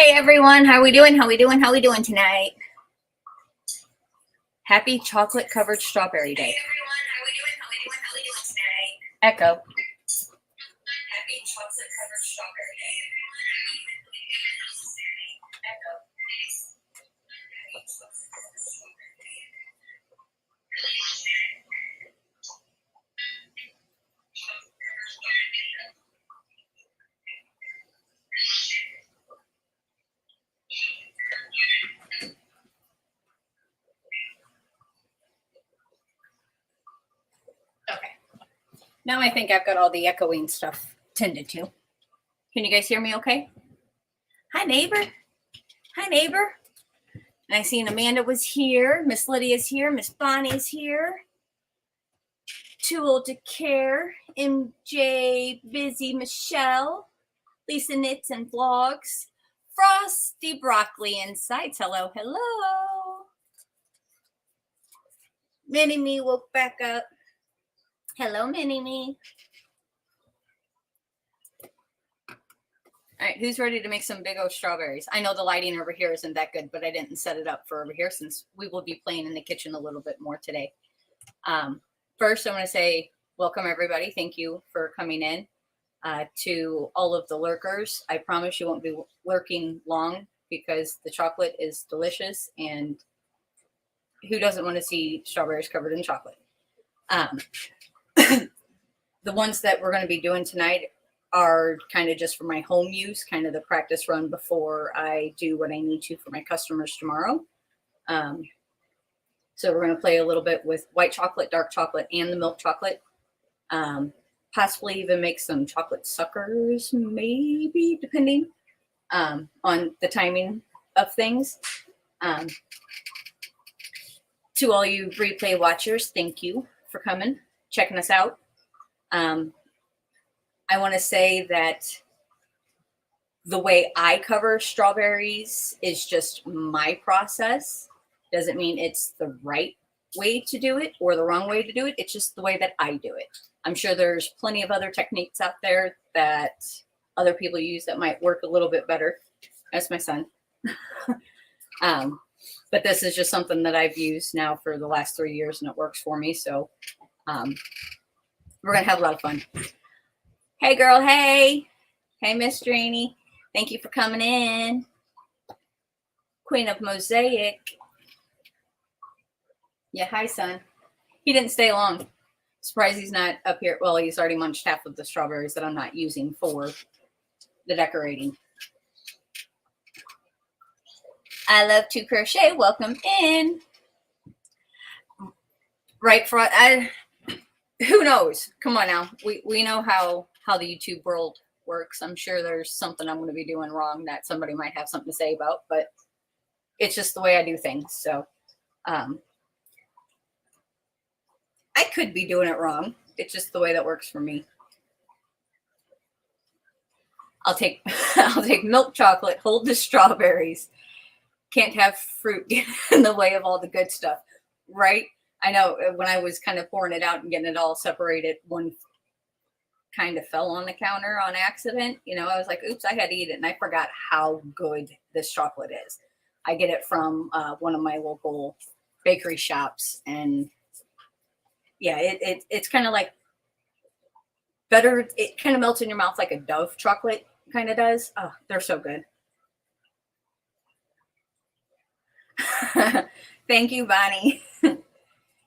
Hey everyone, how we doing? How we doing tonight? Happy chocolate covered strawberry day. Hey everyone, how we doing tonight? Echo. Happy chocolate covered strawberry day. Echo. Okay. Now I think I've got all the echoing stuff tended to. Can you guys hear me okay? Hi, neighbor. Hi, neighbor. And I seen Amanda was here. Miss Lydia's here. Miss Bonnie's here. Too Old to Care. MJ, Busy, Michelle. Lisa Knits and Vlogs. Frosty Broccoli Insights. Hello, hello. Mini Me woke back up. Hello, Mini Me. All right, who's ready to make some big old strawberries? I know the lighting over here isn't that good, but I didn't set it up for over here since we will be playing in the kitchen a little bit more today. First, I want to say welcome, everybody. Thank you for coming in. To all of the lurkers, I promise you won't be lurking long because the chocolate is delicious, and who doesn't want to see strawberries covered in chocolate? The ones that we're going to be doing tonight are kind of just for my home use, kind of the practice run before I do what I need to for my customers tomorrow. So we're going to play a little bit with white chocolate, dark chocolate, and the milk chocolate. Possibly even make some chocolate suckers, maybe, depending on the timing of things. To all you replay watchers, thank you for coming, checking us out. I want to say that the way I cover strawberries is just my process. Doesn't mean it's the right way to do it or the wrong way to do it. It's just the way that I do it. I'm sure there's plenty of other techniques out there that other people use that might work a little bit better. That's my son. But this is just something that I've used now for the last 3 years and it works for me. So we're going to have a lot of fun. Hey, girl. Hey. Hey, Miss Draney. Thank you for coming in. Queen of Mosaic. Yeah, hi, son. He didn't stay long. Surprised he's not up here. Well, he's already munched half of the strawberries that I'm not using for the decorating. I love to crochet. Welcome in. Right front. Who knows? Come on now. We know how the YouTube world works. I'm sure there's something I'm going to be doing wrong that somebody might have something to say about, but it's just the way I do things. So I could be doing it wrong. It's just the way that works for me. I'll take milk chocolate, hold the strawberries. Can't have fruit in the way of all the good stuff, right? I know when I was kind of pouring it out and getting it all separated, one kind of fell on the counter on accident. You know, I was like, oops, I had to eat it. And I forgot how good this chocolate is. I get it from one of my local bakery shops. And yeah, it's kind of like better. It kind of melts in your mouth like a Dove chocolate kind of does. Oh, they're so good. Thank you, Bonnie.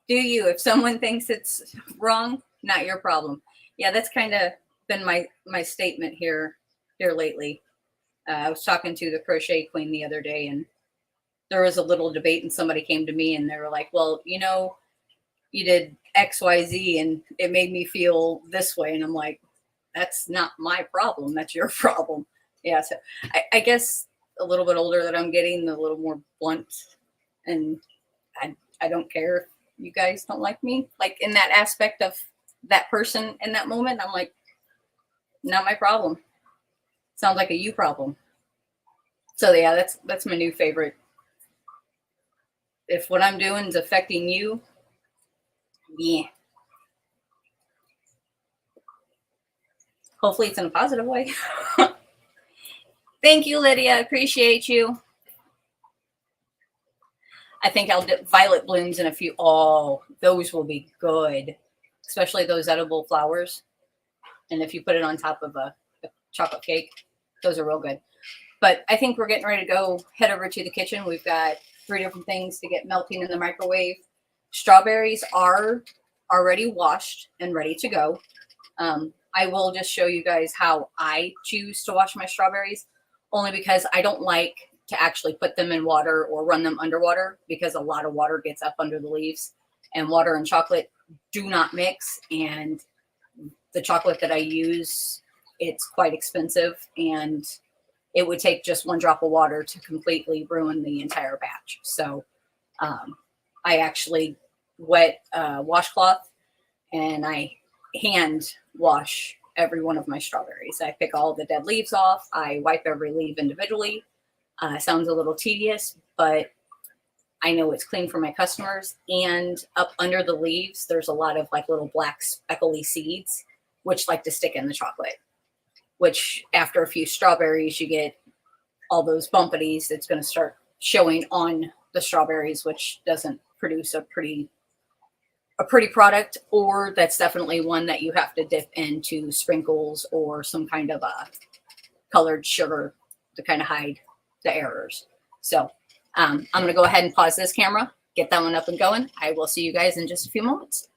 Do you? If someone thinks it's wrong, not your problem. Yeah, that's kind of been my statement here lately. I was talking to the Crochet Queen the other day, and there was a little debate, and somebody came to me, and they were like, well, you know, you did XYZ, and it made me feel this way. And I'm like, that's not my problem. That's your problem. Yeah, so I guess a little bit older that I'm getting, a little more blunt, and I don't care if you guys don't like me. Like in that aspect of that person in that moment, I'm like, not my problem. Sounds like a you problem. So yeah, that's my new favorite. If what I'm doing is affecting you, yeah. Hopefully it's in a positive way. Thank you, Lydia. I appreciate you. I think I'll do violet blooms in a few. Oh, those will be good, especially those edible flowers. And if you put it on top of a chocolate cake, those are real good. But I think we're getting ready to go head over to the kitchen. We've got 3 different things to get melting in the microwave. Strawberries are already washed and ready to go. I will just show you guys how I choose to wash my strawberries, only because I don't like to actually put them in water or run them underwater, because a lot of water gets up under the leaves, and water and chocolate do not mix. And the chocolate that I use, it's quite expensive, and it would take just 1 drop of water to completely ruin the entire batch. So I actually wet a washcloth and I hand wash every one of my strawberries. I pick all the dead leaves off. I wipe every leaf individually. Sounds a little tedious, but I know it's clean for my customers. And up under the leaves, there's a lot of like little black speckly seeds, which like to stick in the chocolate, which after a few strawberries, you get all those bumpities that's going to start showing on the strawberries, which doesn't produce a pretty product. Or that's definitely one that you have to dip into sprinkles or some kind of a colored sugar to kind of hide the errors. So I'm going to go ahead and pause this camera, get that one up and going. I will see you guys in just a few moments.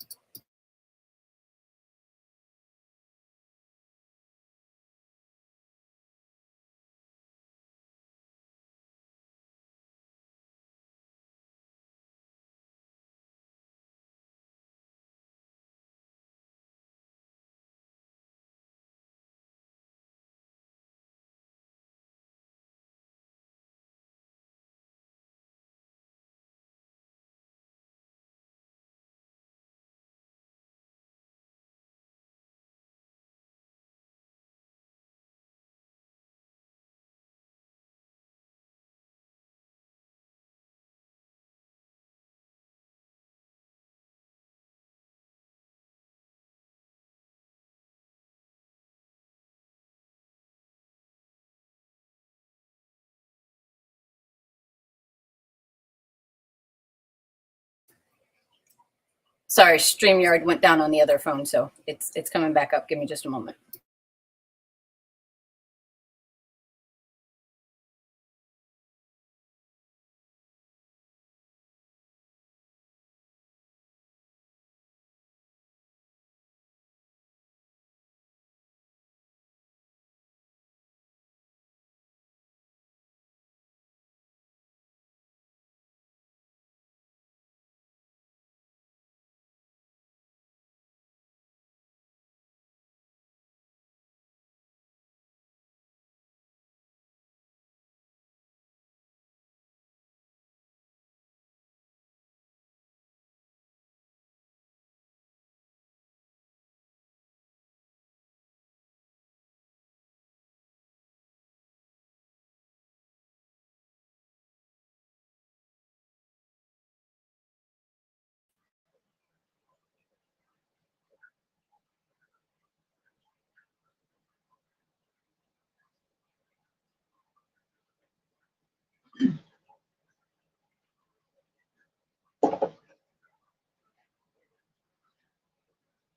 Sorry, StreamYard went down on the other phone, so it's coming back up. Give me just a moment.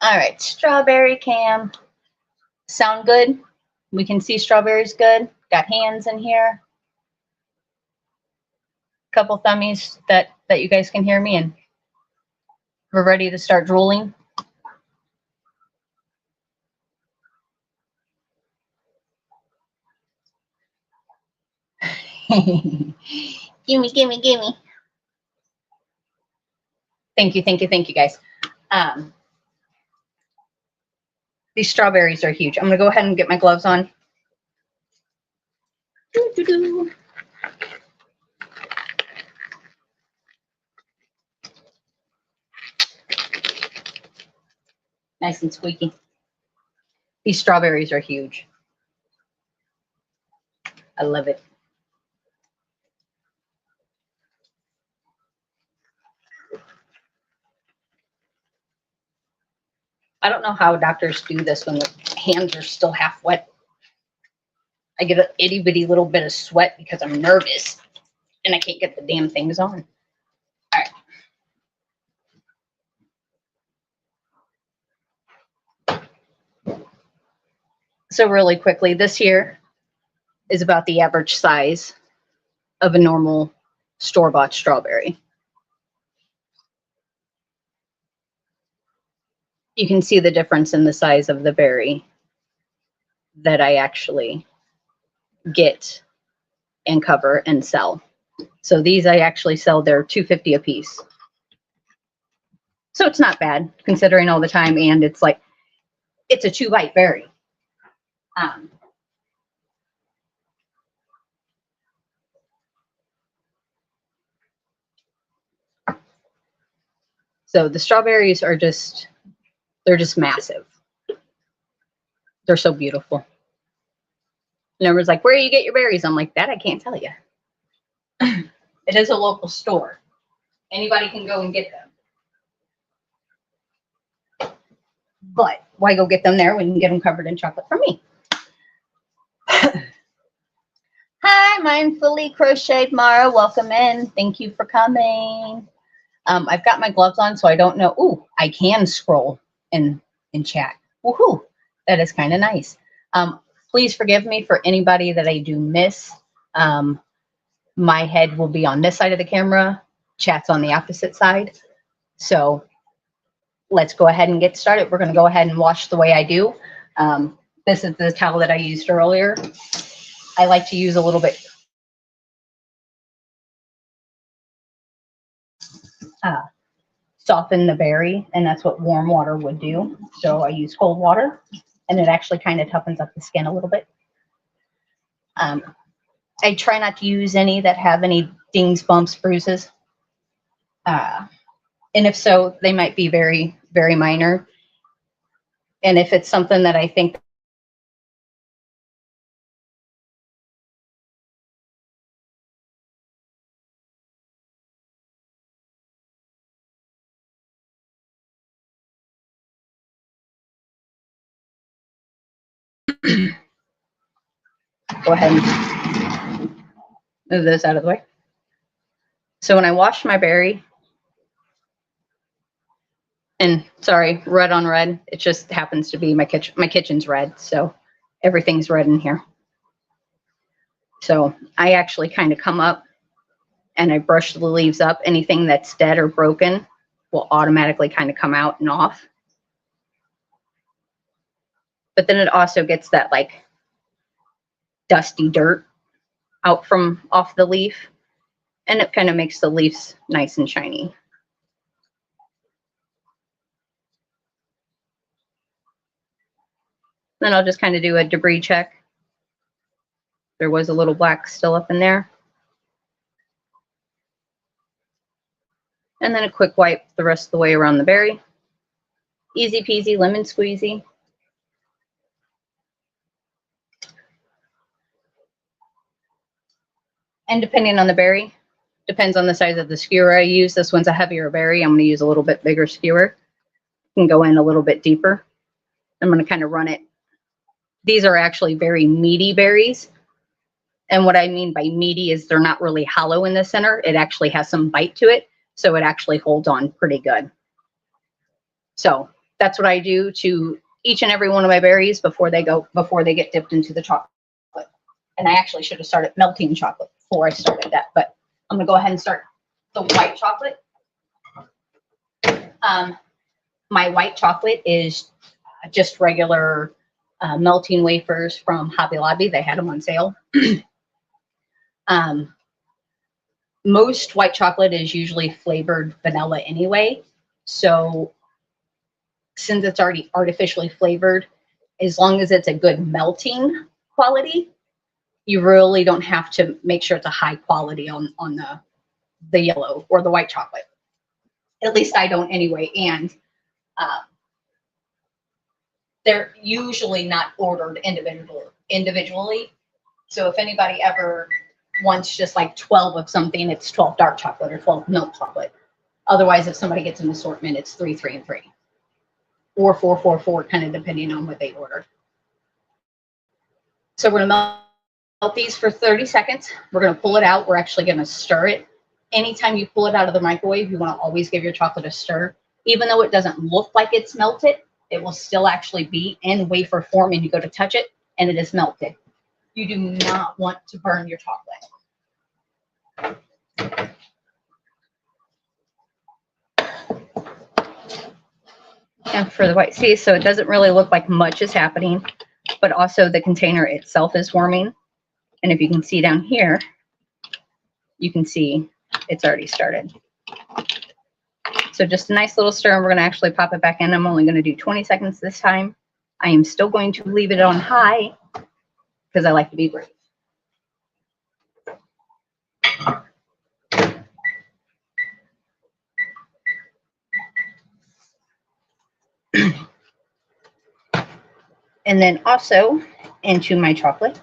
All right, strawberry cam. Sound good? We can see strawberries good. Got hands in here. Couple thummies that you guys can hear me, and we're ready to start drooling. Gimme, gimme, gimme. Thank you, thank you, thank you, guys. These strawberries are huge. I'm gonna go ahead and get my gloves on. Doo-doo-doo. Nice and squeaky. These strawberries are huge. I love it. I don't know how doctors do this when the hands are still half wet. I get an itty bitty little bit of sweat because I'm nervous and I can't get the damn things on. All right. So really quickly, this here is about the average size of a normal store-bought strawberry. You can see the difference in the size of the berry that I actually get and cover and sell. So these I actually sell, they're $2.50 a piece. So it's not bad considering all the time, and it's like, it's a 2-bite berry. So the strawberries are just, they're just massive. They're so beautiful. And everyone's like, where do you get your berries? I'm like, that I can't tell you. It is a local store. Anybody can go and get them. But why go get them there when you can get them covered in chocolate from me? Hi, Mindfully Crocheted Mara. Welcome in. Thank you for coming. I've got my gloves on, so I don't know. Ooh, I can scroll in chat. Woohoo! That is kind of nice. Please forgive me for anybody that I do miss. My head will be on this side of the camera. Chat's on the opposite side. So let's go ahead and get started. We're going to go ahead and wash the way I do. This is the towel that I used earlier. I like to use a little bit soften the berry, and that's what warm water would do. So I use cold water, and it actually kind of toughens up the skin a little bit. I try not to use any that have any dings, bumps, bruises. And if so, they might be very, very minor. And if it's something that I think go ahead and move those out of the way. So when I wash my berry, and sorry, red on red, it just happens to be my kitchen. My kitchen's red, so everything's red in here. So I actually kind of come up and I brush the leaves up. Anything that's dead or broken will automatically kind of come out and off. But then it also gets that like dusty dirt out from off the leaf, and it kind of makes the leaves nice and shiny. Then I'll just kind of do a debris check. There was a little black still up in there. And then a quick wipe the rest of the way around the berry. Easy peasy, lemon squeezy. And depending on the berry, depends on the size of the skewer I use. This one's a heavier berry. I'm going to use a little bit bigger skewer. You can go in a little bit deeper. I'm going to kind of run it. These are actually very meaty berries. And what I mean by meaty is they're not really hollow in the center. It actually has some bite to it. So it actually holds on pretty good. So that's what I do to each and every one of my berries before they get dipped into the chocolate. And I actually should have started melting chocolate before I started that, but I'm gonna go ahead and start the white chocolate. My white chocolate is just regular melting wafers from Hobby Lobby. They had them on sale. Most white chocolate is usually flavored vanilla anyway. So since it's already artificially flavored, as long as it's a good melting quality, you really don't have to make sure it's a high quality on the yellow or the white chocolate. At least I don't anyway. And they're usually not ordered individually. So if anybody ever wants just like 12 of something, it's 12 dark chocolate or 12 milk chocolate. Otherwise, if somebody gets an assortment, it's 3, 3, and 3. Or 4, 4, 4, kind of depending on what they order. So we're going to melt Melt these for 30 seconds. We're going to pull it out. We're actually going to stir it. Anytime you pull it out of the microwave, you want to always give your chocolate a stir. Even though it doesn't look like it's melted, it will still actually be in wafer form, and you go to touch it and it is melted. You do not want to burn your chocolate. And for the white, see, so it doesn't really look like much is happening, but also the container itself is warming. And if you can see down here, you can see it's already started. So just a nice little stir, and we're going to actually pop it back in. I'm only going to do 20 seconds this time. I am still going to leave it on high because I like to be brave. And then also into my chocolate,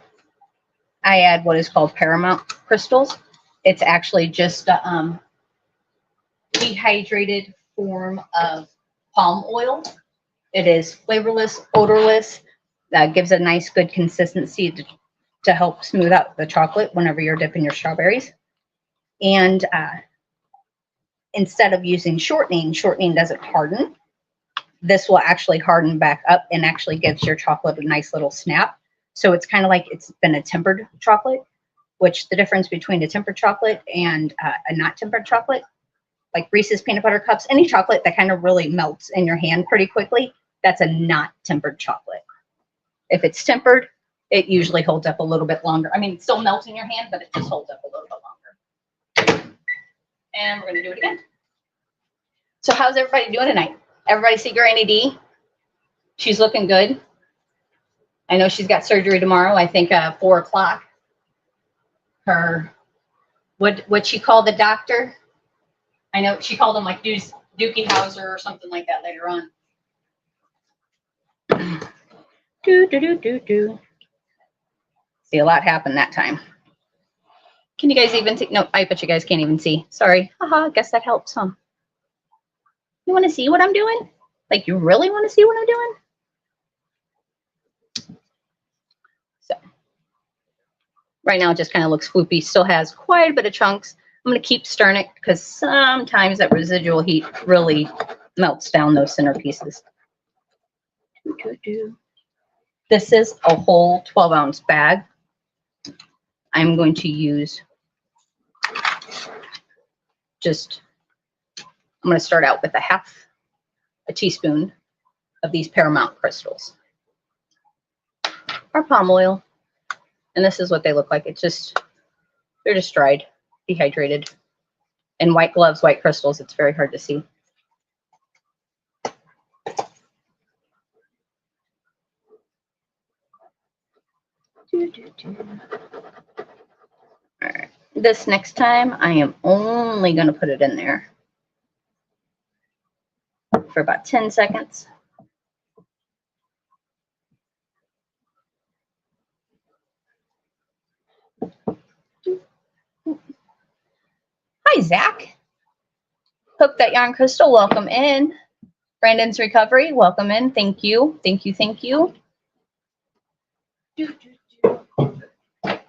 I add what is called Paramount crystals. It's actually just a dehydrated form of palm oil. It is flavorless, odorless. That gives a nice, good consistency to help smooth out the chocolate whenever you're dipping your strawberries. And instead of using shortening doesn't harden. This will actually harden back up and actually gives your chocolate a nice little snap. So it's kind of like it's been a tempered chocolate, which the difference between a tempered chocolate and a not tempered chocolate, like Reese's peanut butter cups, any chocolate that kind of really melts in your hand pretty quickly, that's a not tempered chocolate. If it's tempered, it usually holds up a little bit longer. I mean, it still melts in your hand, but it just holds up a little bit longer. And we're going to do it again. So how's everybody doing tonight? Everybody see Granny D? She's looking good. I know she's got surgery tomorrow. I think 4 o'clock. Her, what she called the doctor? I know she called him like Dookie Howser or something like that later on. See, a lot happened that time. Can you guys even see? No, I bet you guys can't even see. Sorry. Haha, guess that helps, huh? You want to see what I'm doing? Like, you really want to see what I'm doing? So, right now it just kind of looks floopy. Still has quite a bit of chunks. I'm going to keep stirring it because sometimes that residual heat really melts down those center pieces. This is a whole 12-ounce bag. I'm going to use I'm going to start out with a teaspoon of these Paramount crystals or palm oil. And this is what they look like. They're just dried, dehydrated. And white gloves, white crystals, it's very hard to see. All right. This next time, I am only going to put it in there for about 10 seconds. Hi, Zach. Hook That Yarn Crystal, welcome in. Brandon's Recovery, welcome in. Thank you. Thank you. Thank you. All right.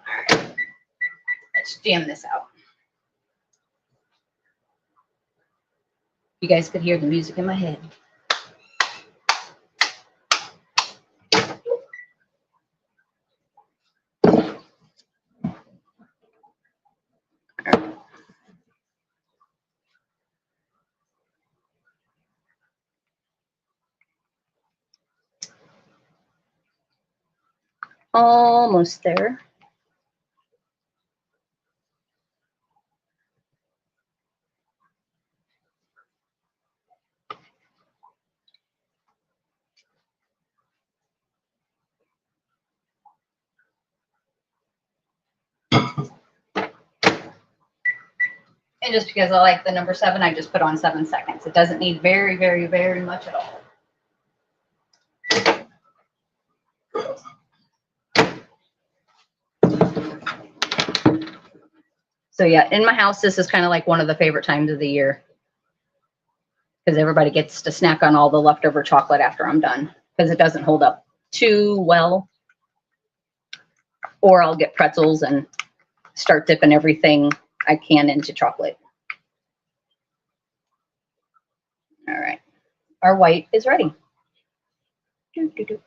Let's jam this out. You guys could hear the music in my head. Almost there. And just because I like the number 7, I just put on 7 seconds. It doesn't need very, very, very much at all. So yeah, in my house, this is kind of like one of the favorite times of the year because everybody gets to snack on all the leftover chocolate after I'm done because it doesn't hold up too well. Or I'll get pretzels and start dipping everything I can into chocolate. All right, our white is ready. Doo, doo, doo.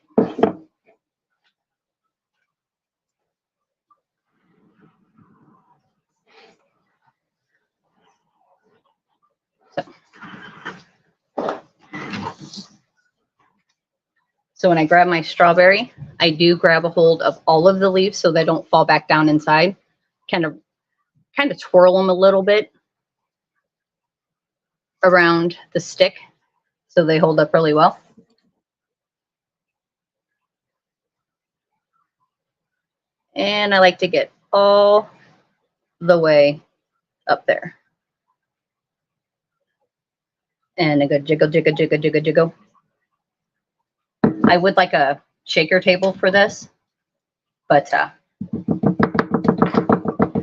So when I grab my strawberry, I do grab a hold of all of the leaves so they don't fall back down inside. Kind of twirl them a little bit around the stick so they hold up really well. And I like to get all the way up there. And a good jiggle, jiggle, jiggle, jiggle, jiggle. I would like a shaker table for this, but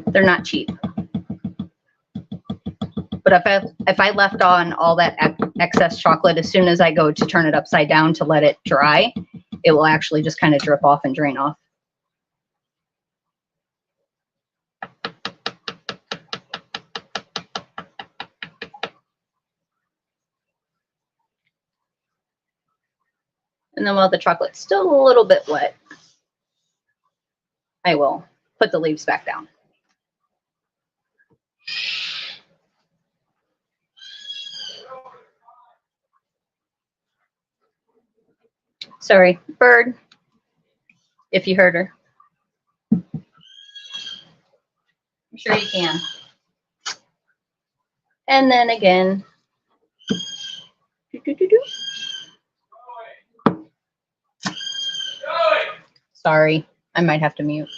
they're not cheap. But if I left on all that excess chocolate, as soon as I go to turn it upside down to let it dry, it will actually just kind of drip off and drain off. And then while the chocolate's still a little bit wet, I will put the leaves back down. Sorry, bird, if you heard her. I'm sure you can. And then again. Doo, doo, doo, doo. Sorry, I might have to mute.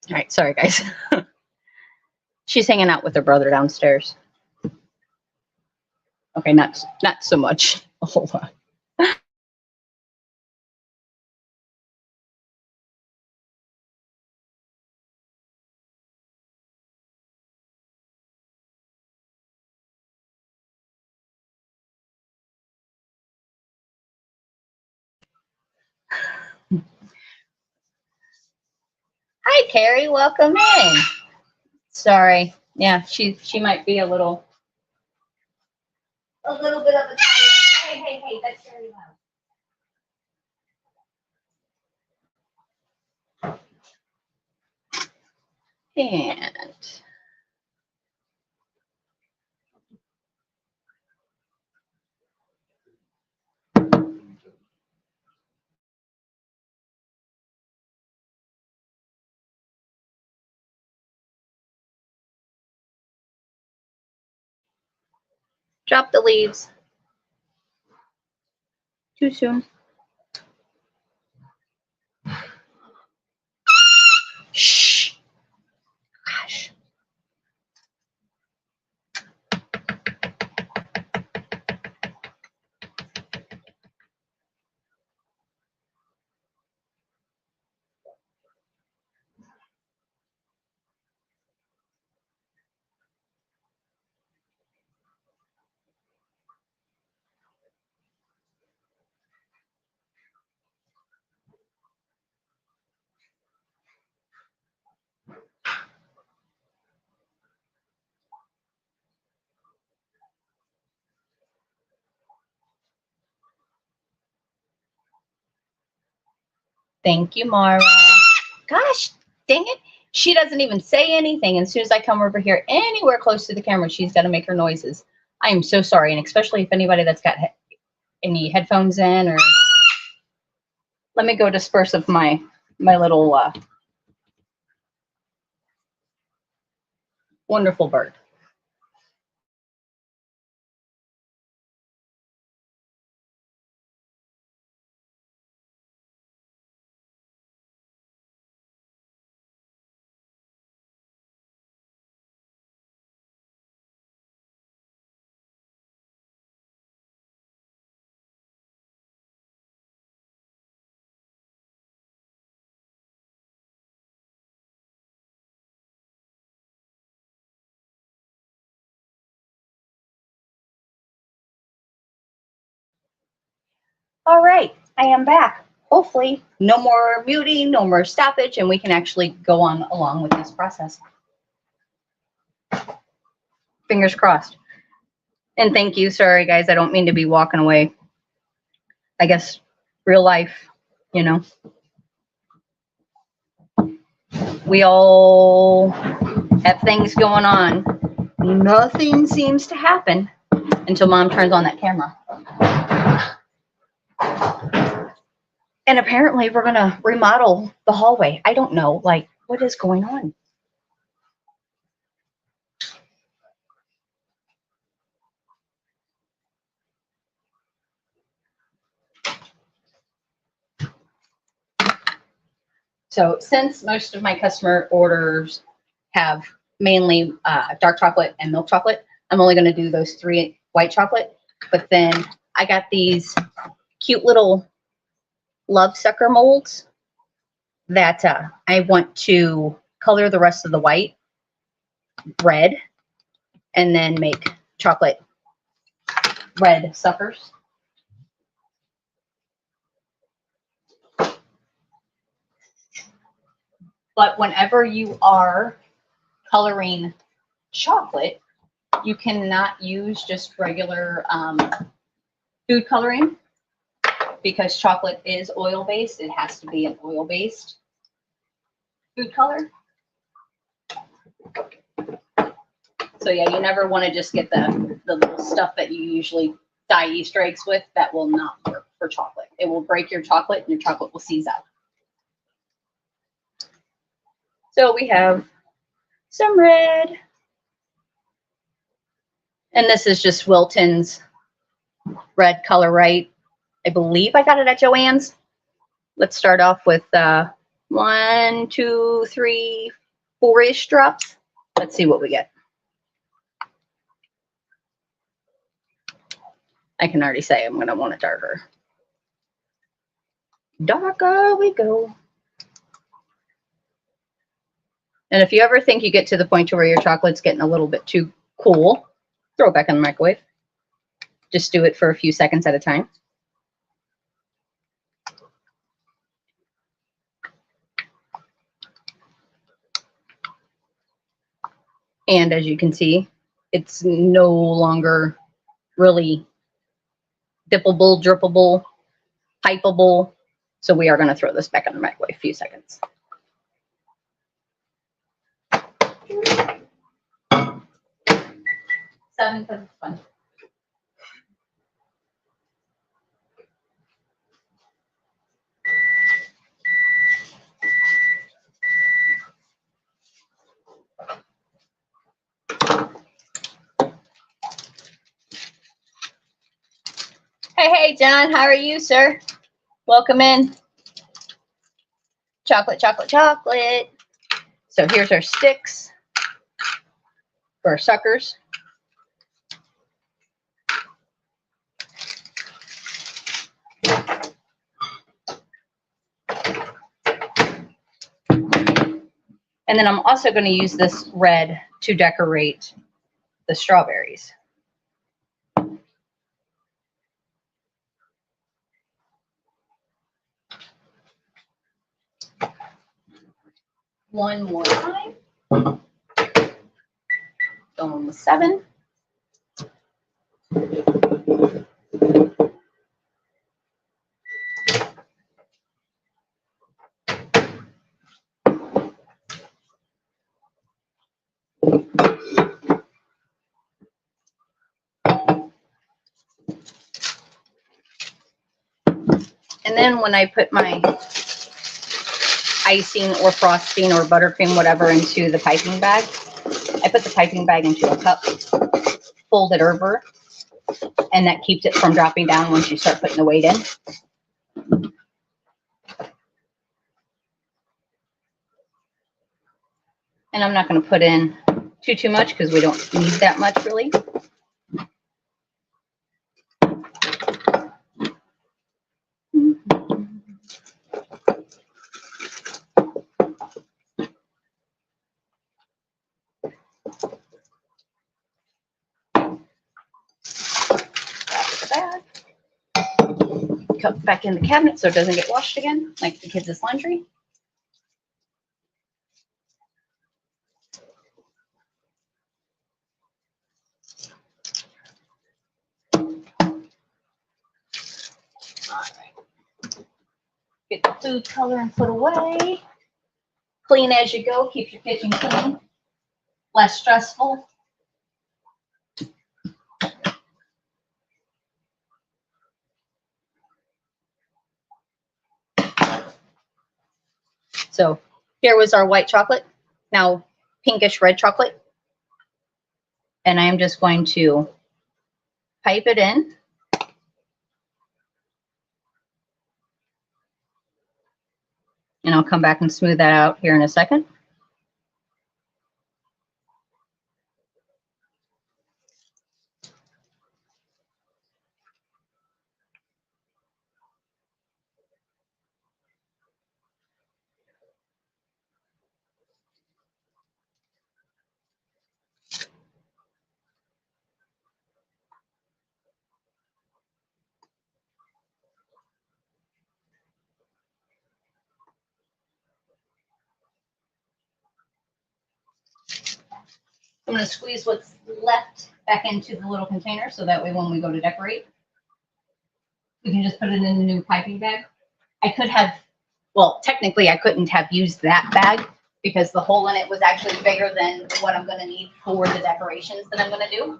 All right, sorry guys. She's hanging out with her brother downstairs. Okay, not so much. Hold on. Hi, Carrie. Welcome in. Sorry. Yeah, she might be a little bit of a tired. Hey, that's very loud. And drop the leaves. Too soon. Shh. Gosh. Thank you, Mara. Gosh, dang it. She doesn't even say anything. And as soon as I come over here anywhere close to the camera, she's got to make her noises. I am so sorry. And especially if anybody that's got any headphones in, or let me go disperse of my little wonderful bird. All right, I am back. Hopefully, no more muting, no more stoppage, and we can actually go on along with this process. Fingers crossed. And thank you. Sorry, guys, I don't mean to be walking away. I guess real life, you know. We all have things going on. Nothing seems to happen until Mom turns on that camera. And apparently we're going to remodel the hallway. I don't know, like, what is going on? So since most of my customer orders have mainly dark chocolate and milk chocolate, I'm only going to do those 3 white chocolate. But then I got these cute little love sucker molds that I want to color the rest of the white red and then make chocolate red suckers. But whenever you are coloring chocolate, you cannot use just regular food coloring because chocolate is oil-based. It has to be an oil-based food color. So yeah, you never want to just get the little stuff that you usually dye Easter eggs with. That will not work for chocolate. It will break your chocolate and your chocolate will seize out. So we have some red. And this is just Wilton's red color, right? I believe I got it at Joann's. Let's start off with 1, 2, 3, 4-ish drops. Let's see what we get. I can already say I'm going to want it darker. Darker we go. And if you ever think you get to the point to where your chocolate's getting a little bit too cool, throw it back in the microwave. Just do it for a few seconds at a time. And as you can see, it's no longer really dippable, drippable, pipeable. So we are going to throw this back in the microwave a few seconds. Seven because it's fun. Hey, John, how are you, sir? Welcome in. Chocolate, chocolate, chocolate. So here's our sticks for our suckers. And then I'm also going to use this red to decorate the strawberries. One more time. Going with 7. And then when I put my icing or frosting or buttercream, whatever, into the piping bag, I put the piping bag into a cup, fold it over, and that keeps it from dropping down once you start putting the weight in. And I'm not going to put in too much because we don't need that much really. cup back in the cabinet so it doesn't get washed again, like the kids' laundry. All right. Get the food coloring put away. Clean as you go. Keep your kitchen clean. Less stressful. So here was our white chocolate. Now pinkish red chocolate. And I am just going to pipe it in. And I'll come back and smooth that out here in a second. I'm going to squeeze what's left back into the little container so that way when we go to decorate, we can just put it in a new piping bag. I could have, well, technically I couldn't have used that bag because the hole in it was actually bigger than what I'm going to need for the decorations that I'm going to do.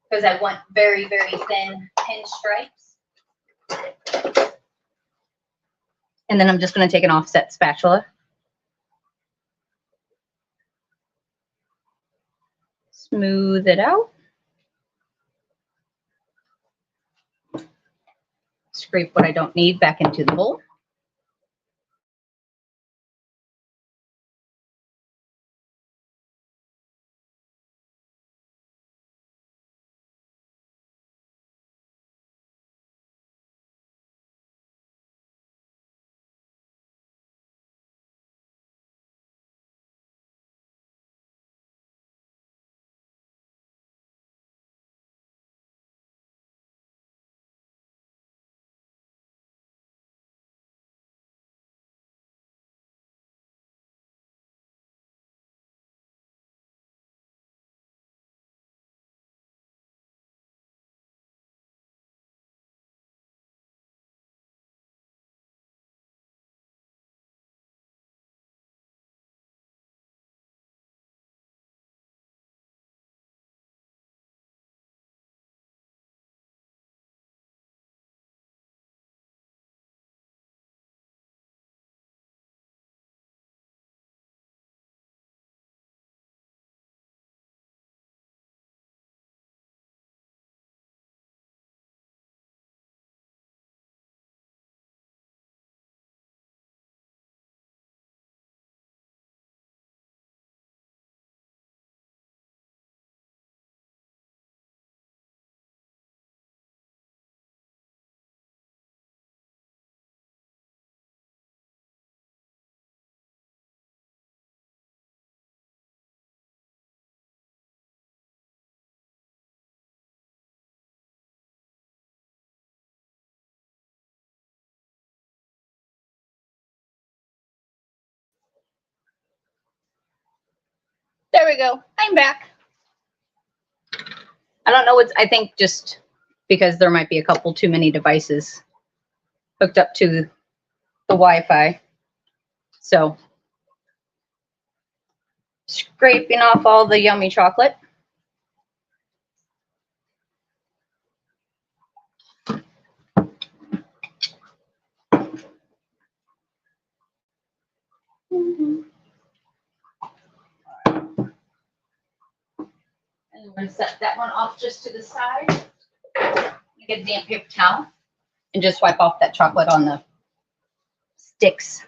Because I want very, very thin pinstripes. And then I'm just going to take an offset spatula. Smooth it out. Scrape what I don't need back into the bowl. There we go. I'm back. I don't know what's, I think just because there might be a couple too many devices hooked up to the Wi-Fi. So scraping off all the yummy chocolate. And we're going to set that one off just to the side. Get a damp paper towel and just wipe off that chocolate on the sticks.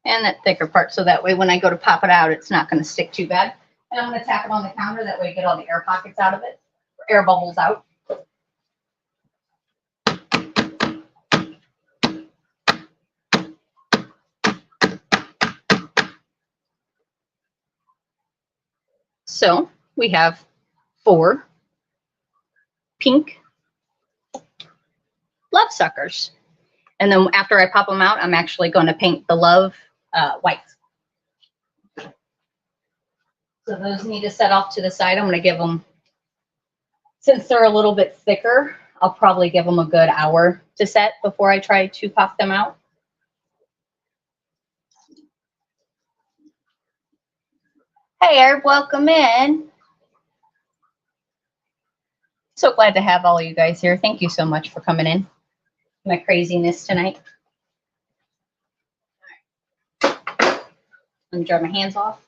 And that thicker part so that way when I go to pop it out, it's not going to stick too bad. And I'm going to tap it on the counter. That way I get all the air pockets out of it, or air bubbles out. So we have 4 pink love suckers. And then after I pop them out, I'm actually going to paint the love white. So those need to set off to the side. I'm going to give them, since they're a little bit thicker, I'll probably give them a good hour to set before I try to pop them out. Hey, Herb, welcome in. So glad to have all of you guys here. Thank you so much for coming in. My craziness tonight. Let me dry my hands off.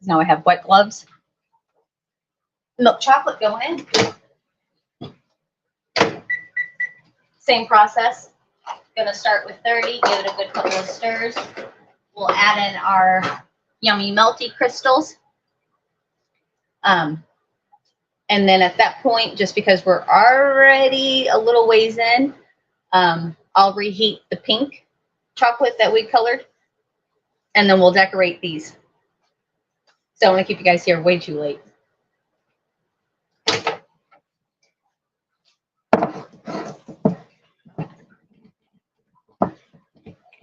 Now I have wet gloves. Milk chocolate going in. Same process. Gonna start with 30, give it a good couple of stirs. We'll add in our yummy melty crystals. And then at that point, just because we're already a little ways in, I'll reheat the pink chocolate that we colored, and then we'll decorate these. So I want to keep you guys here way too late.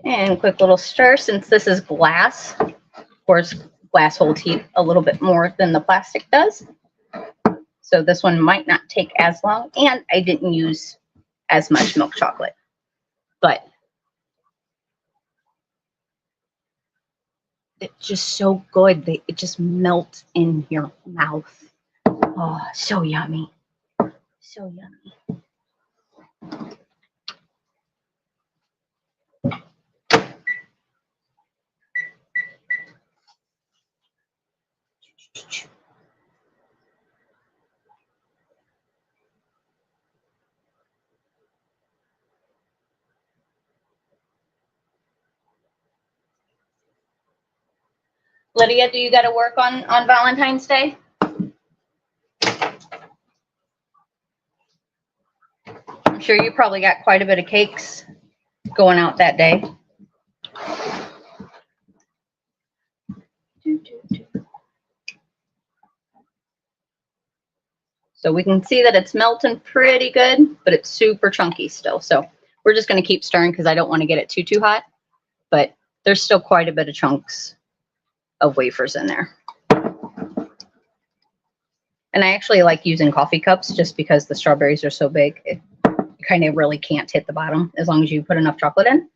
And quick little stir, since this is glass. Of course, glass holds heat a little bit more than the plastic does. So this one might not take as long, and I didn't use as much milk chocolate. But it's just so good. It just melts in your mouth. Oh, so yummy. So yummy. Lydia, do you got to work on Valentine's Day? I'm sure you probably got quite a bit of cakes going out that day. So we can see that it's melting pretty good, but it's super chunky still. So we're just going to keep stirring because I don't want to get it too hot. But there's still quite a bit of chunks of wafers in there. And I actually like using coffee cups just because the strawberries are so big. It kind of really can't hit the bottom as long as you put enough chocolate in.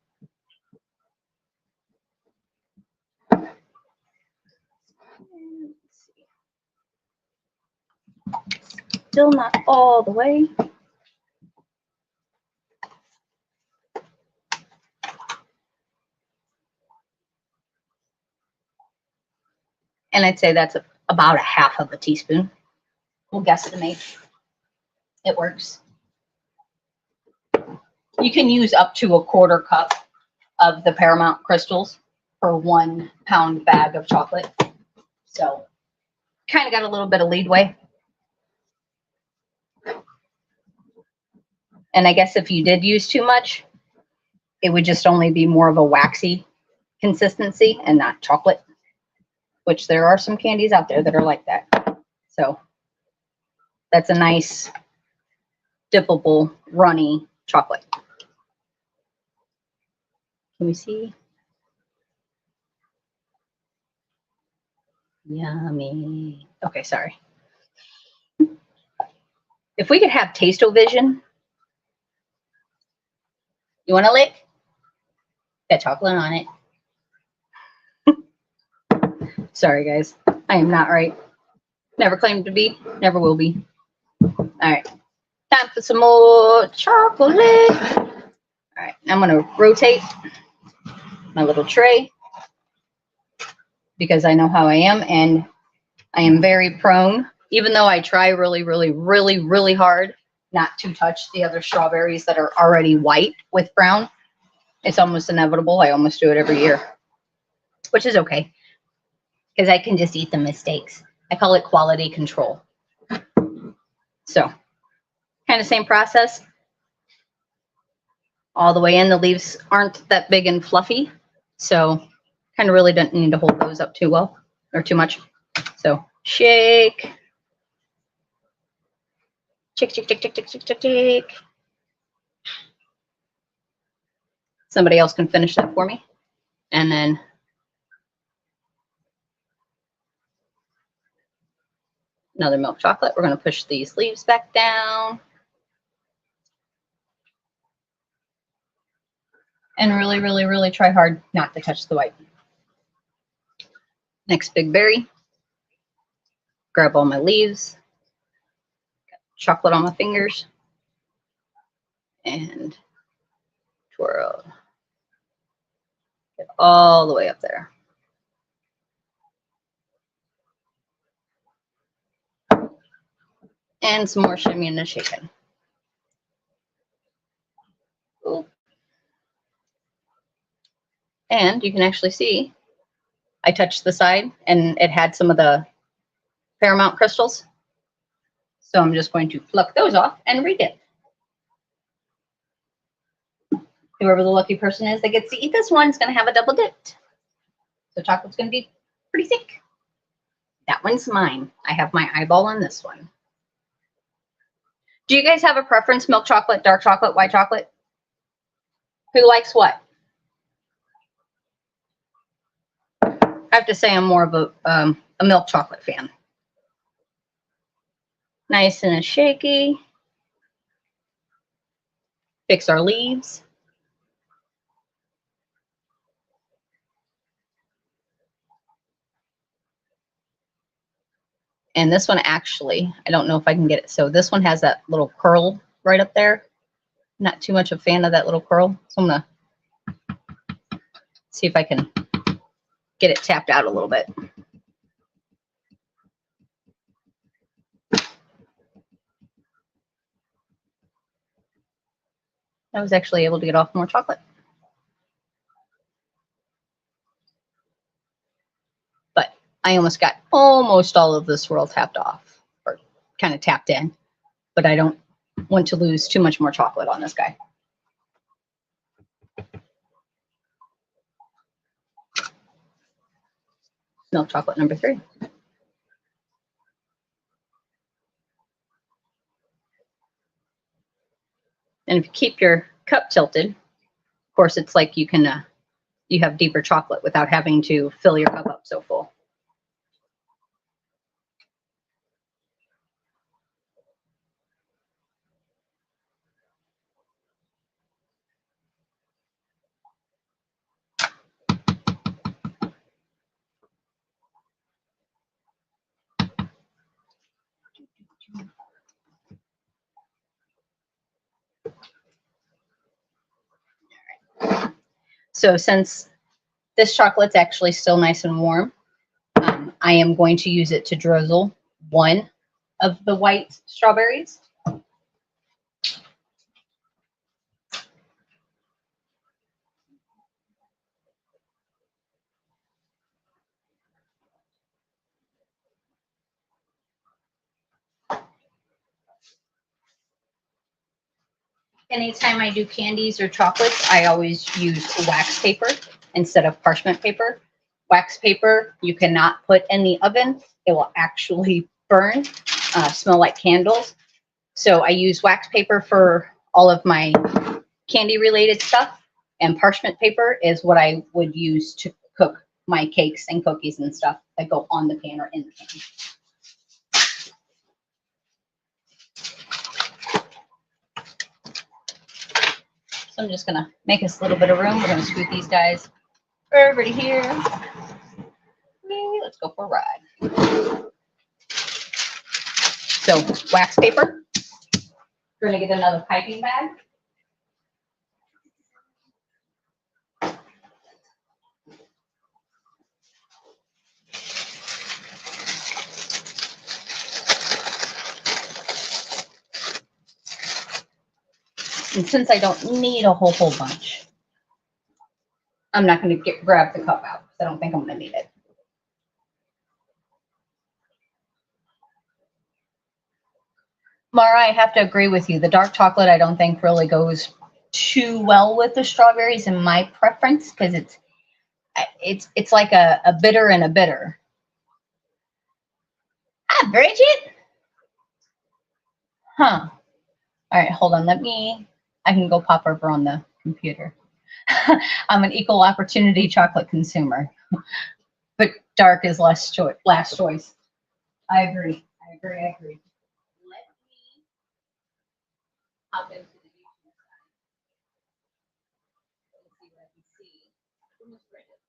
Still not all the way. And I'd say that's about a half of a teaspoon. We'll guesstimate. It works. You can use up to a 1/4 cup of the Paramount crystals for 1 pound bag of chocolate. So kind of got a little bit of leadway. And I guess if you did use too much, it would just only be more of a waxy consistency and not chocolate, which there are some candies out there that are like that. So that's a nice dippable, runny chocolate. Can we see? Yummy. Okay, sorry. If we could have Taste-O-Vision. You want a lick? Got chocolate on it. Sorry, guys. I am not right. Never claimed to be. Never will be. All right. Time for some more chocolate. All right. I'm going to rotate my little tray because I know how I am, and I am very prone, even though I try really, really, really, really hard not to touch the other strawberries that are already white with brown. It's almost inevitable. I almost do it every year, which is okay because I can just eat the mistakes. I call it quality control. So kind of same process. All the way in, the leaves aren't that big and fluffy, so kind of really don't need to hold those up too well or too much. So Shake. Shake, shake, shake, shake, shake, shake, shake, shake. Somebody else can finish that for me. And then another milk chocolate. We're going to push these leaves back down. And really, really, really try hard not to touch the white. Next big berry. Grab all my leaves. Got chocolate on my fingers. And twirl. Get all the way up there. And some more shimmying and shaking. Ooh. And you can actually see I touched the side and it had some of the Paramount crystals. So I'm just going to pluck those off and redip. Whoever the lucky person is that gets to eat this one is going to have a double dipped. So chocolate's going to be pretty thick. That one's mine. I have my eyeball on this one. Do you guys have a preference? Milk chocolate, dark chocolate, white chocolate? Who likes what? I have to say I'm more of a milk chocolate fan. Nice and shaky. Fix our leaves. And this one actually, I don't know if I can get it. So this one has that little curl right up there. Not too much a fan of that little curl. So I'm gonna see if I can get it tapped out a little bit. I was actually able to get off more chocolate. But I almost got almost all of this swirl tapped off, or kind of tapped in. But I don't want to lose too much more chocolate on this guy. Milk chocolate number 3. And if you keep your cup tilted, of course, it's like you can you have deeper chocolate without having to fill your cup up so full. So since this chocolate's actually still nice and warm, I am going to use it to drizzle one of the white strawberries. Anytime I do candies or chocolates, I always use wax paper instead of parchment paper. Wax paper you cannot put in the oven. It will actually burn, smell like candles. So I use wax paper for all of my candy related stuff, and parchment paper is what I would use to cook my cakes and cookies and stuff that go on the pan or in the pan. So I'm just gonna make us a little bit of room. We're gonna scoot these guys over to here. Let's go for a ride. So wax paper. We're gonna get another piping bag. And since I don't need a whole bunch, I'm not going to grab the cup out because I don't think I'm going to need it. Mara, I have to agree with you. The dark chocolate I don't think really goes too well with the strawberries in my preference because it's like a bitter and a bitter. Ah, Bridget? Huh. All right, hold on. I can go pop over on the computer. I'm an equal opportunity chocolate consumer, but dark is last choice. I agree. Let me hop into the YouTube side and see what I can see. Where's Bridget?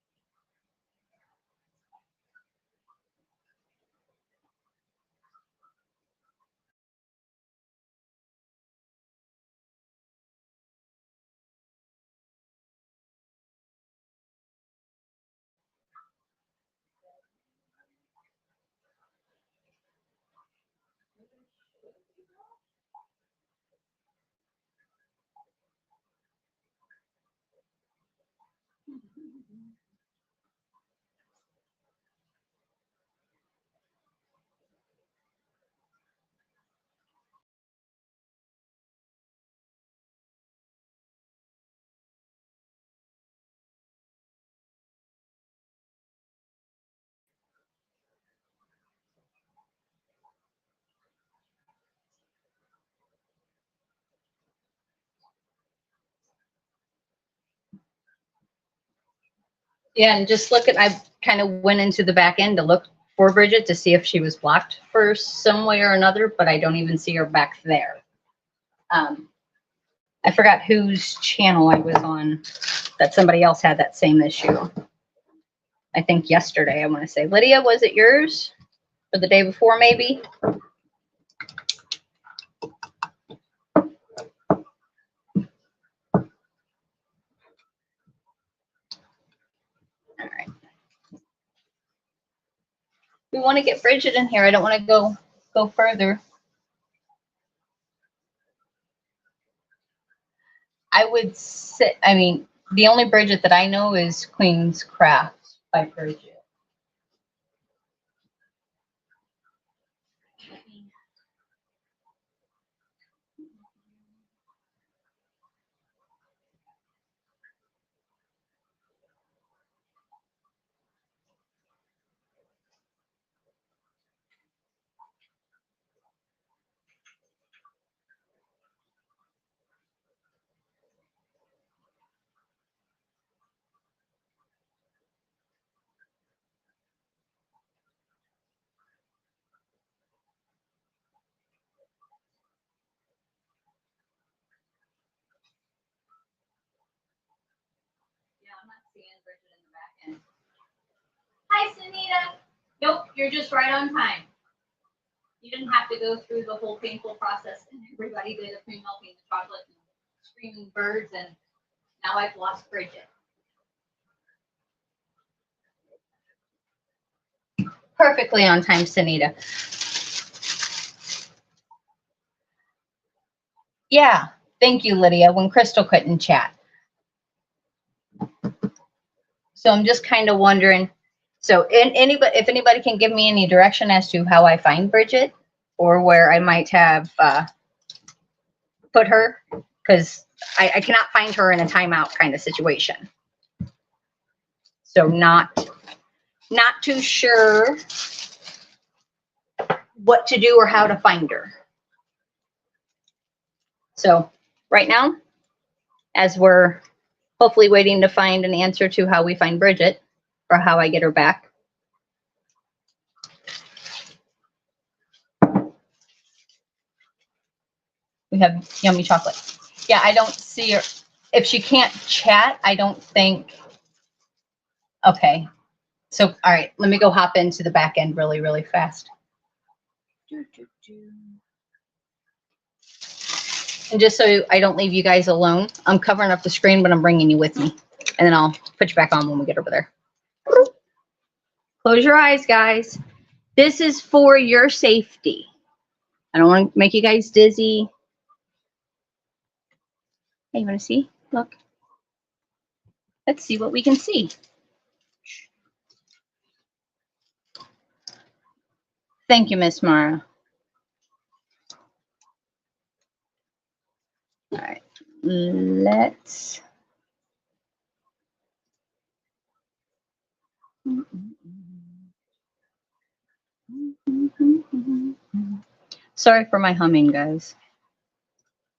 Yeah, and just I kind of went into the back end to look for Bridget to see if she was blocked for some way or another, but I don't even see her back there. I forgot whose channel I was on that somebody else had that same issue. I think yesterday, I want to say. Lydia, was it yours? Or the day before, maybe? All right. We want to get Bridget in here. I don't want to go further. I would say, I mean, the only Bridget that I know is Queen's Craft by Bridget. Yeah, I'm not seeing Bridget in the back end. Hi, Sunita. Nope, you're just right on time. You didn't have to go through the whole painful process, and everybody did a pre-melting the chocolate and screaming birds, and now I've lost Bridget. Perfectly on time, Sunita. Yeah, thank you, Lydia, when Crystal couldn't chat. So I'm just kind of wondering, so if anybody can give me any direction as to how I find Bridget or where I might have put her, because I cannot find her in a timeout kind of situation. So not too sure what to do or how to find her. So right now, as we're hopefully waiting to find an answer to how we find Bridget or how I get her back. We have yummy chocolate. Yeah, I don't see her. If she can't chat, I don't think. Okay. So, all right, let me go hop into the back end really, really fast. And just so I don't leave you guys alone, I'm covering up the screen, but I'm bringing you with me. And then I'll put you back on when we get over there. Close your eyes, guys. This is for your safety. I don't want to make you guys dizzy. Hey, you want to see? Look. Let's see what we can see. Thank you, Miss Mara. All right, let's. Sorry for my humming, guys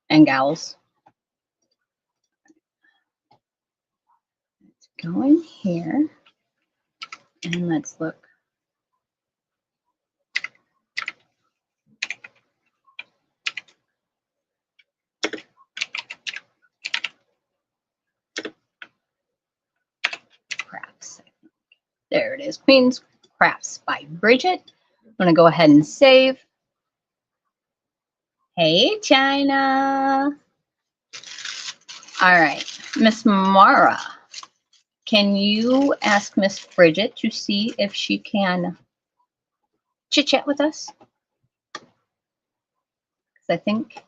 and gals. Let's go in here and let's look. Crafts. There it is. Queen's Crafts by Bridget. I'm going to go ahead and save. Hey, China. All right. Miss Mara, can you ask Miss Bridget to see if she can chit-chat with us? Because I think...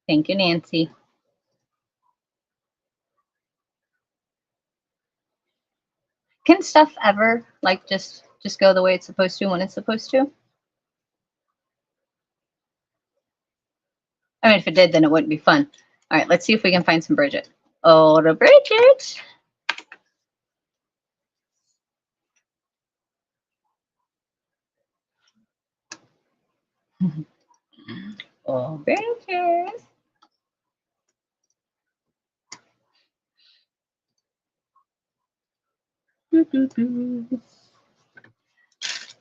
Thank you, Nancy. Can stuff ever like just go the way it's supposed to when it's supposed to? I mean, if it did, then it wouldn't be fun. All right, let's see if we can find some Bridget. Oh, the Bridget. Oh, Bridget.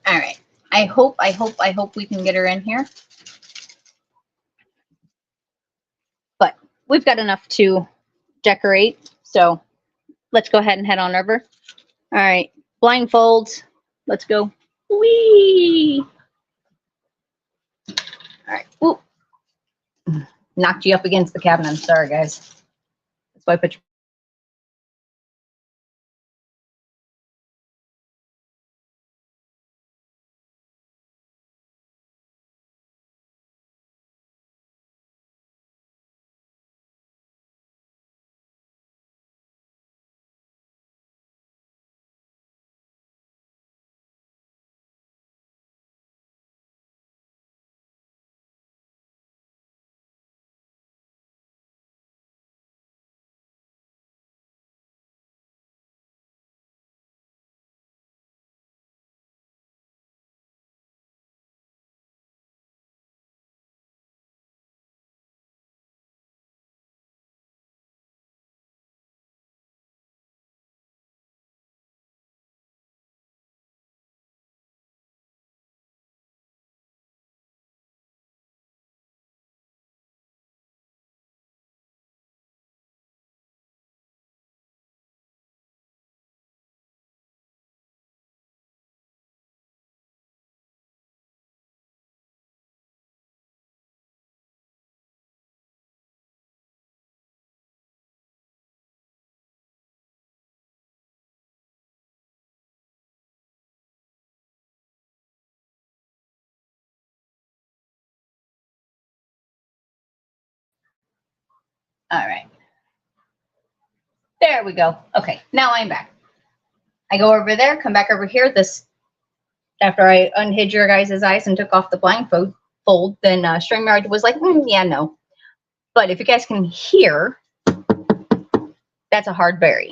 All right. I hope we can get her in here. But we've got enough to decorate, so let's go ahead and head on over. All right, blindfolds. Let's go. Whee! All right. Ooh. Knocked you up against the cabinet. I'm sorry, guys. That's why I put you. All right. There we go. Okay, now I'm back. I go over there, come back over here. This, after I unhid your guys' eyes and took off the blindfold, then StreamYard was like, yeah, no. But if you guys can hear, that's a hard berry.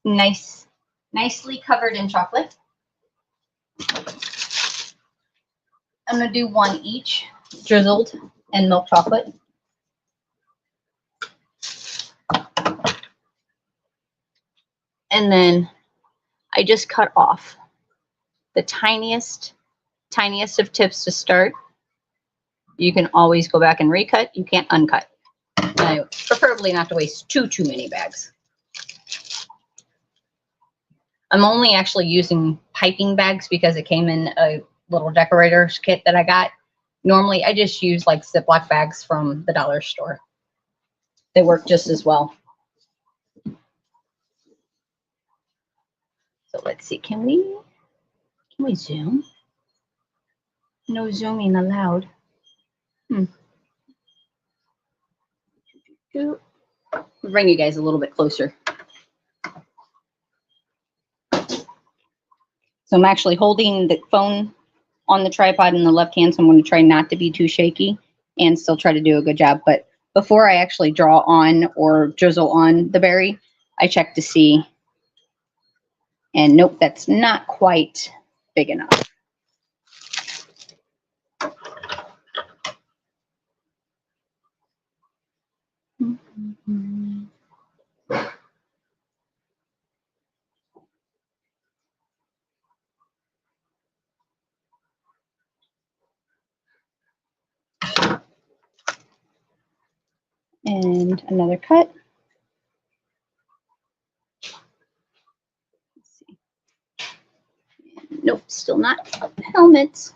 Nicely covered in chocolate. I'm gonna do one each, drizzled and milk chocolate. And then I just cut off the tiniest of tips to start. You can always go back and recut. You can't uncut. I preferably not to waste too many bags. I'm only actually using piping bags because it came in a little decorator's kit that I got. Normally, I just use like Ziploc bags from the dollar store. They work just as well. So let's see, can we zoom? No zooming allowed. Bring you guys a little bit closer. So I'm actually holding the phone on the tripod in the left hand, so I'm going to try not to be too shaky and still try to do a good job. But before I actually draw on or drizzle on the berry, I check to see. And nope, that's not quite big enough. And another cut. Let's see. Nope, still not helmets.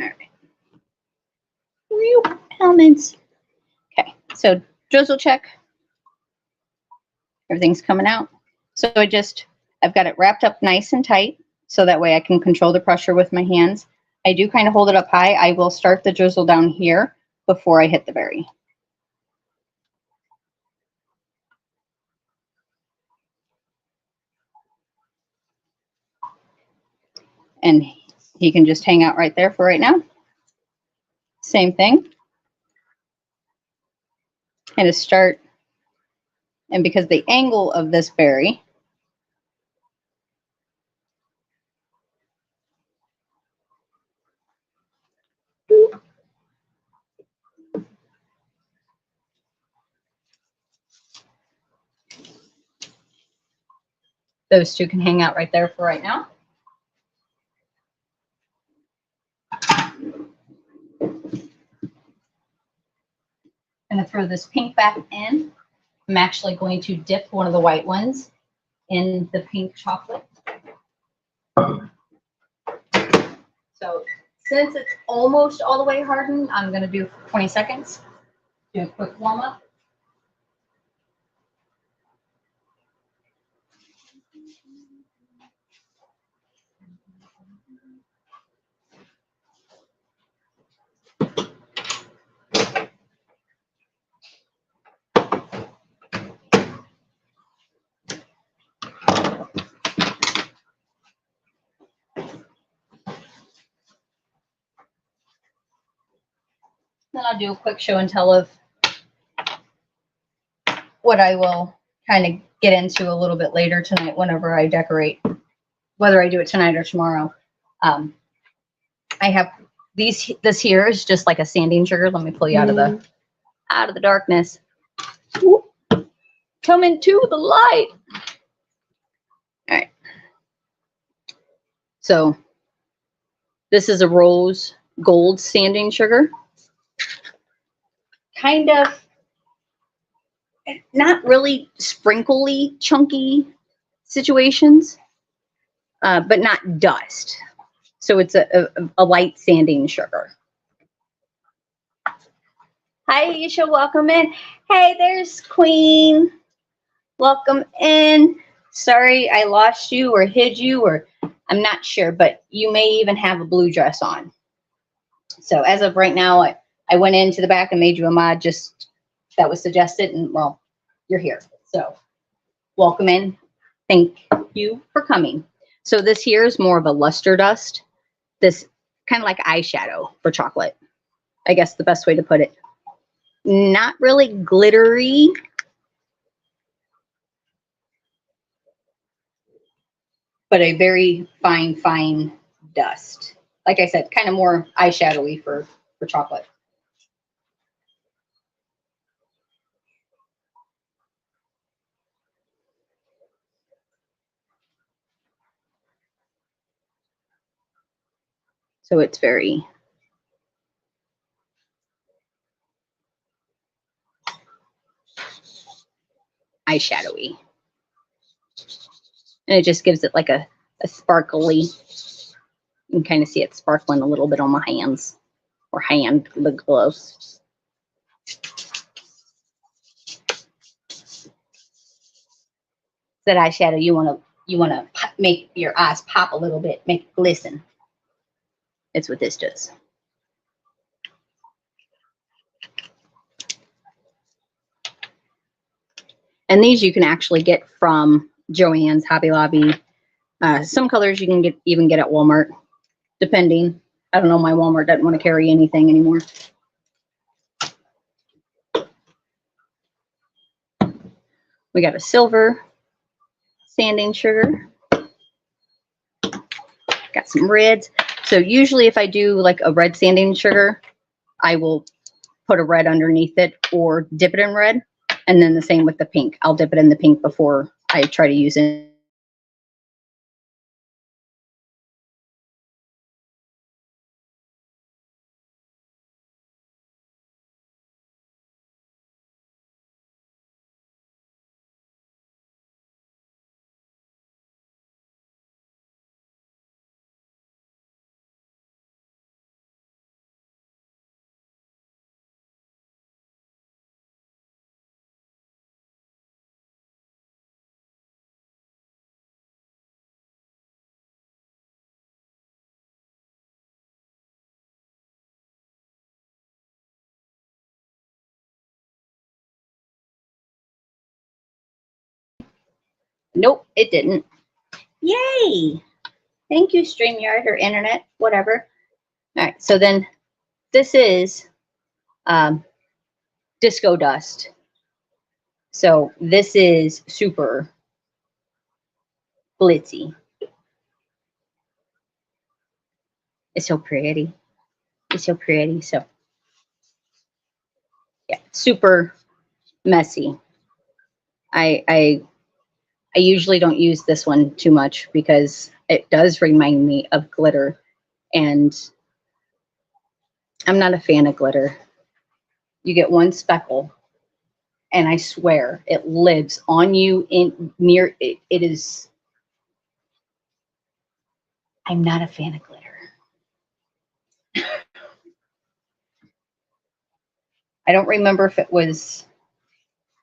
All right. Helmets. Okay, so drizzle check. Everything's coming out. So I've got it wrapped up nice and tight so that way I can control the pressure with my hands. I do kind of hold it up high. I will start the drizzle down here before I hit the berry. And he can just hang out right there for right now. Same thing. And to start, and because the angle of this berry those two can hang out right there for right now. I'm going to throw this pink back in. I'm actually going to dip one of the white ones in the pink chocolate. So since it's almost all the way hardened, I'm going to do 20 seconds. Do a quick warm up. Then I'll do a quick show and tell of what I will kind of get into a little bit later tonight whenever I decorate, whether I do it tonight or tomorrow. I have this here is just like a sanding sugar. Let me pull you out of the darkness. Whoop. Come into the light. All right. So this is a rose gold sanding sugar. Kind of not really sprinkly, chunky situations, but not dust. So it's a light sanding sugar. Hi, Aisha, welcome in. Hey, there's Queen. Welcome in. Sorry I lost you or hid you, or I'm not sure, but you may even have a blue dress on. So as of right now, I went into the back and made you a mod, just that was suggested, and well, you're here. So welcome in. Thank you for coming. So this here is more of a luster dust. This kind of like eyeshadow for chocolate, I guess the best way to put it. Not really glittery. But a very fine dust. Like I said, kind of more eyeshadowy for chocolate. So it's very eyeshadowy. And it just gives it like a sparkly You can kind of see it sparkling a little bit on my hands or the gloves. That eyeshadow, you want to make your eyes pop a little bit, make it glisten. That's what this does. And these you can actually get from Joann's, Hobby Lobby. Some colors you can even get at Walmart, depending. I don't know, my Walmart doesn't want to carry anything anymore. We got a silver sanding sugar. Got some reds. So usually if I do like a red sanding sugar, I will put a red underneath it or dip it in red. And then the same with the pink. I'll dip it in the pink before I try to use it. Nope, it didn't. Yay! Thank you, StreamYard or internet, whatever. All right, so then this is disco dust. So this is super glitzy. It's so pretty. It's so pretty. So yeah, super messy. I usually don't use this one too much because it does remind me of glitter, and I'm not a fan of glitter. You get one speckle, and I swear it lives on you in near it. It is. I'm not a fan of glitter. I don't remember if it was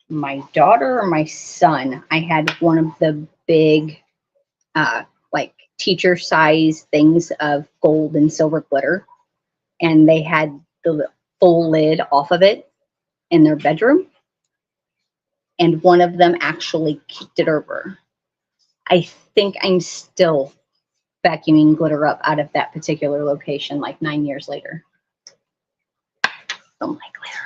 my daughter or my son. I had one of the big, like teacher size things of gold and silver glitter, and they had the full lid off of it in their bedroom. And one of them actually kicked it over. I think I'm still vacuuming glitter up out of that particular location like 9 years later. Don't like glitter.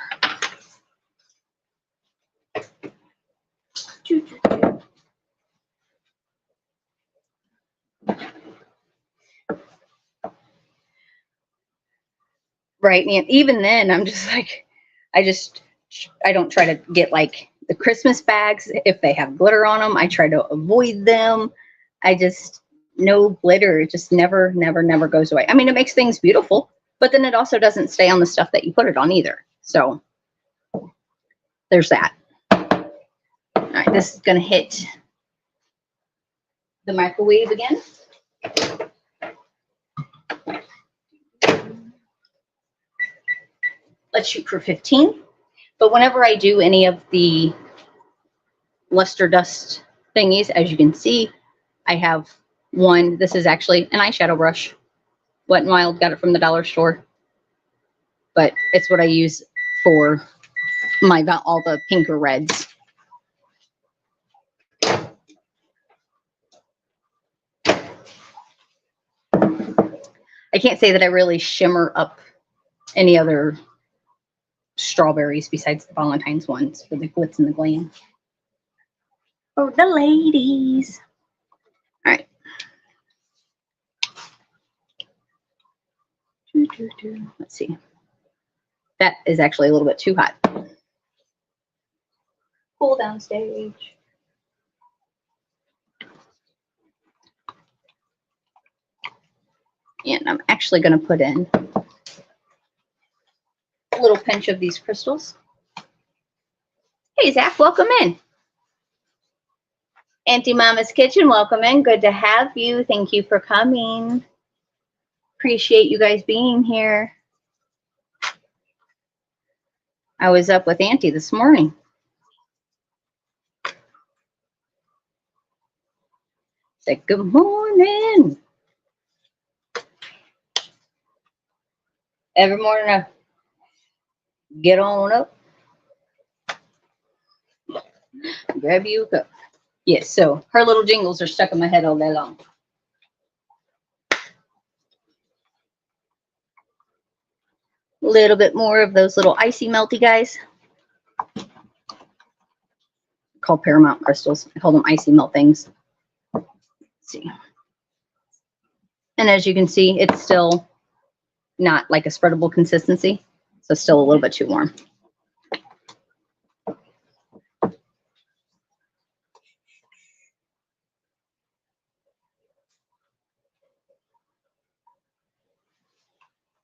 Right. And even then, I'm just like, I don't try to get like the Christmas bags. If they have glitter on them, I try to avoid them. No glitter. It just never goes away. I mean, it makes things beautiful, but then it also doesn't stay on the stuff that you put it on either. So there's that. All right, this is going to hit the microwave again. Let's shoot for 15. But whenever I do any of the luster dust thingies, as you can see, I have one. This is actually an eyeshadow brush. Wet n Wild, got it from the dollar store. But it's what I use for all the pink or reds. I can't say that I really shimmer up any other strawberries besides the Valentine's ones for the glitz and the glam. For the ladies. All right. Let's see. That is actually a little bit too hot. Cool down stage. And I'm actually going to put in a little pinch of these crystals. Hey, Zach, welcome in. Auntie Mama's Kitchen, welcome in. Good to have you. Thank you for coming. Appreciate you guys being here. I was up with Auntie this morning. Said, good morning. Every morning I get on up, grab you a cup. Yes, so her little jingles are stuck in my head all day long. A little bit more of those little icy melty guys. Called Paramount crystals. I call them icy melt things. Let's see. And as you can see, it's still not like a spreadable consistency. So still a little bit too warm.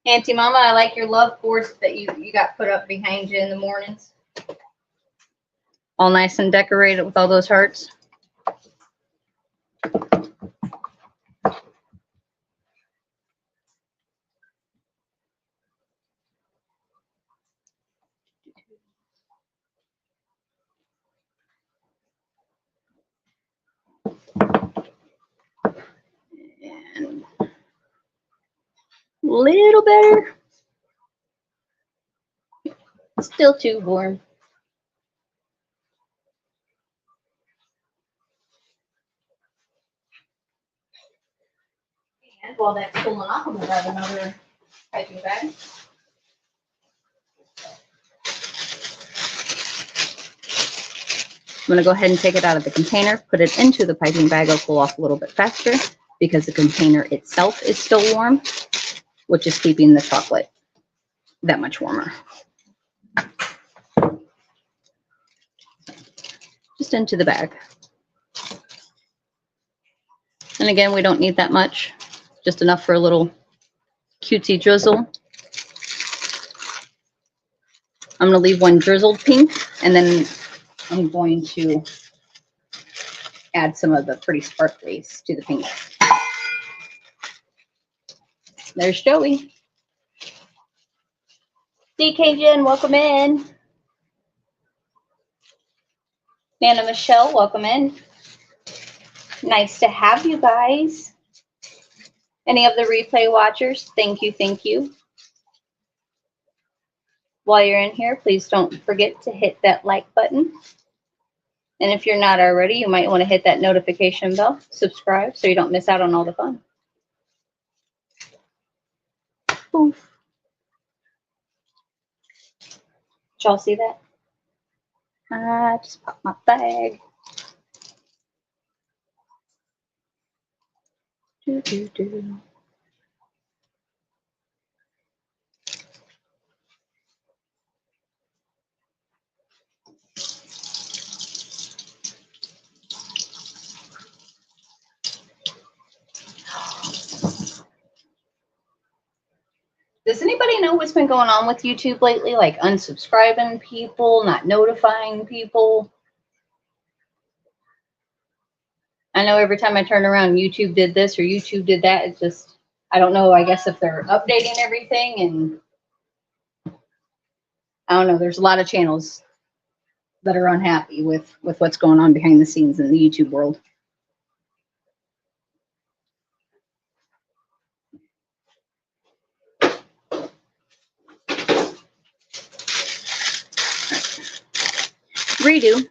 Auntie Mama, I like your love boards that you got put up behind you in the mornings. All nice and decorated with all those hearts. And a little better. Still too warm. And while that's cooling off, I'm going to grab another piping bag. I'm going to go ahead and take it out of the container, put it into the piping bag. It'll cool off a little bit faster because the container itself is still warm, which is keeping the chocolate that much warmer. Just into the bag. And again, we don't need that much, just enough for a little cutesy drizzle. I'm going to leave one drizzled pink, and then I'm going to add some of the pretty sparklies to the pink. There's Joey. DK Jen, welcome in. Nana Michelle, welcome in. Nice to have you guys. Any of the replay watchers, thank you, thank you. While you're in here, please don't forget to hit that like button. And if you're not already, you might want to hit that notification bell, subscribe so you don't miss out on all the fun. Poof. Did y'all see that? I just popped my bag. Do, do, do. Does anybody know what's been going on with YouTube lately? Like unsubscribing people, not notifying people? I know every time I turn around, YouTube did this or YouTube did that. It's just, I don't know, I guess if they're updating everything, and I don't know, there's a lot of channels that are unhappy with what's going on behind the scenes in the YouTube world. Redo.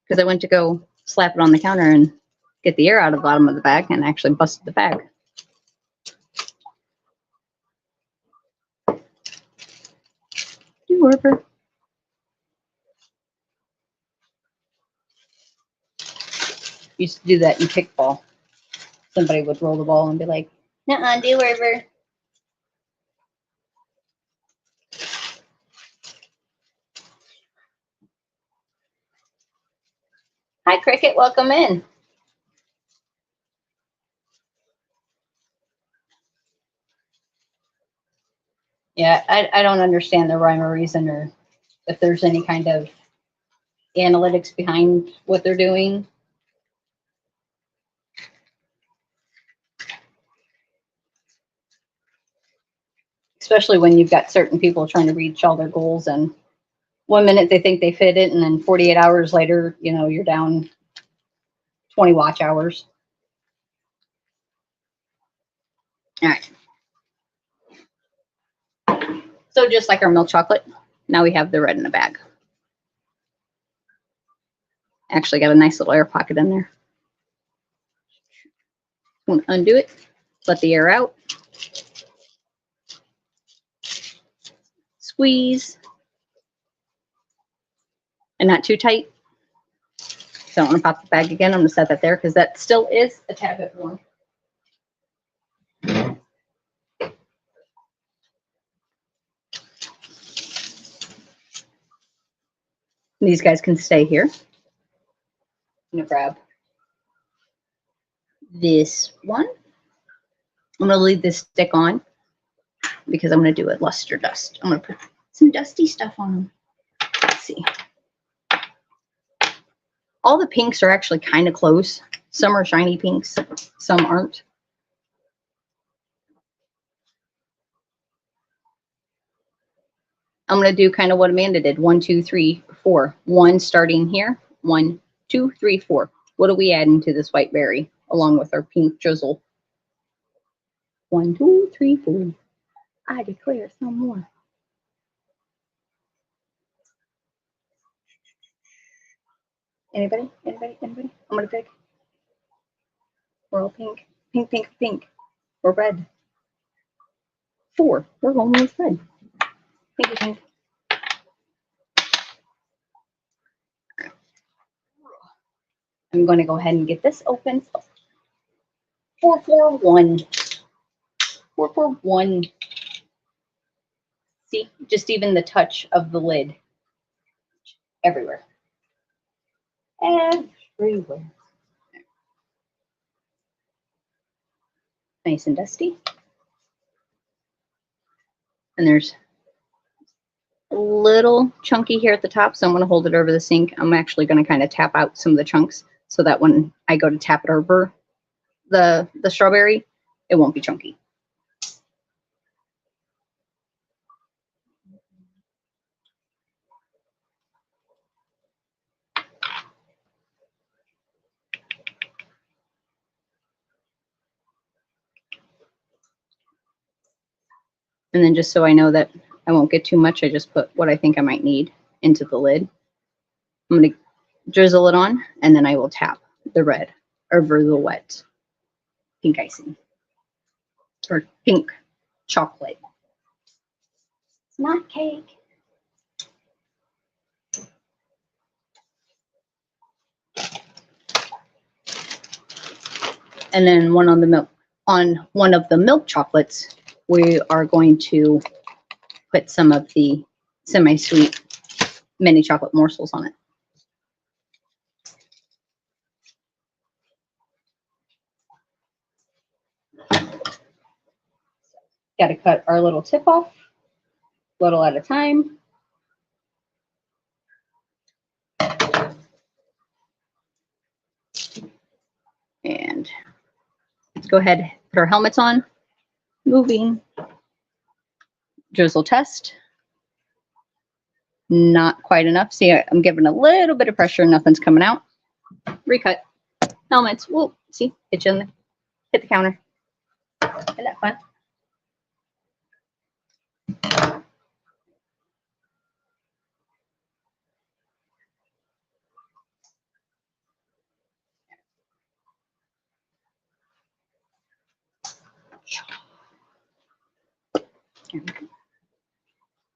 Because I went to go slap it on the counter and get the air out of the bottom of the bag and actually busted the bag. You worker. Used to do that in kickball. Somebody would roll the ball and be like, "Nuh-uh, do wherever." Hi, Cricket. Welcome in. Yeah, I don't understand the rhyme or reason, or if there's any kind of analytics behind what they're doing. especially when you've got certain people trying to reach all their goals, and one minute they think they fit it, and then 48 hours later, you know, you're down 20 watch hours. All right. So just like our milk chocolate, now we have the red in a bag. Actually got a nice little air pocket in there. I'm gonna undo it, let the air out. Squeeze. And not too tight. So I don't want to pop the bag again. I'm going to set that there because that still is a tad bit warm. These guys can stay here. I'm going to grab this one. I'm going to leave this stick on because I'm going to do a luster dust. I'm going to put some dusty stuff on them. Let's see. All the pinks are actually kind of close. Some are shiny pinks, some aren't. I'm going to do kind of what Amanda did. 1, 2, 3, 4. 1 starting here. 1, 2, 3, 4. What are we adding to this white berry along with our pink drizzle? 1, 2, 3, 4. I declare some more. Anybody? Anybody? Anybody? I'm going to pick. We're all pink. Pink, pink, pink. Or red. 4. We're going with red. Pinky pink. I'm going to go ahead and get this open. 441. 441. See, just even the touch of the lid. Everywhere. Everywhere. Nice and dusty. And there's a little chunky here at the top, so I'm going to hold it over the sink. I'm actually going to kind of tap out some of the chunks so that when I go to tap it over the strawberry, it won't be chunky. And then just so I know that I won't get too much, I just put what I think I might need into the lid. I'm going to drizzle it on, and then I will tap the red over the wet pink icing or pink chocolate. It's not cake. And then one on the milk, on one of the milk chocolates, we are going to put some of the semi-sweet mini chocolate morsels on it. Got to cut our little tip off, little at a time. And let's go ahead, put our helmets on. Moving. Drizzle test. Not quite enough. See, I'm giving a little bit of pressure. Nothing's coming out. Recut. Helmets. Whoa. See, hit you in the, hit the counter. Isn't that fun?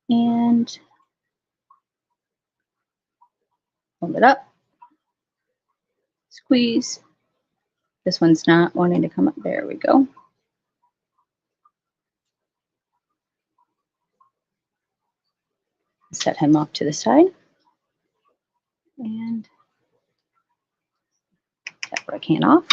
And hold it up. Squeeze. This one's not wanting to come up. There we go. Set him off to the side. And tap our can off.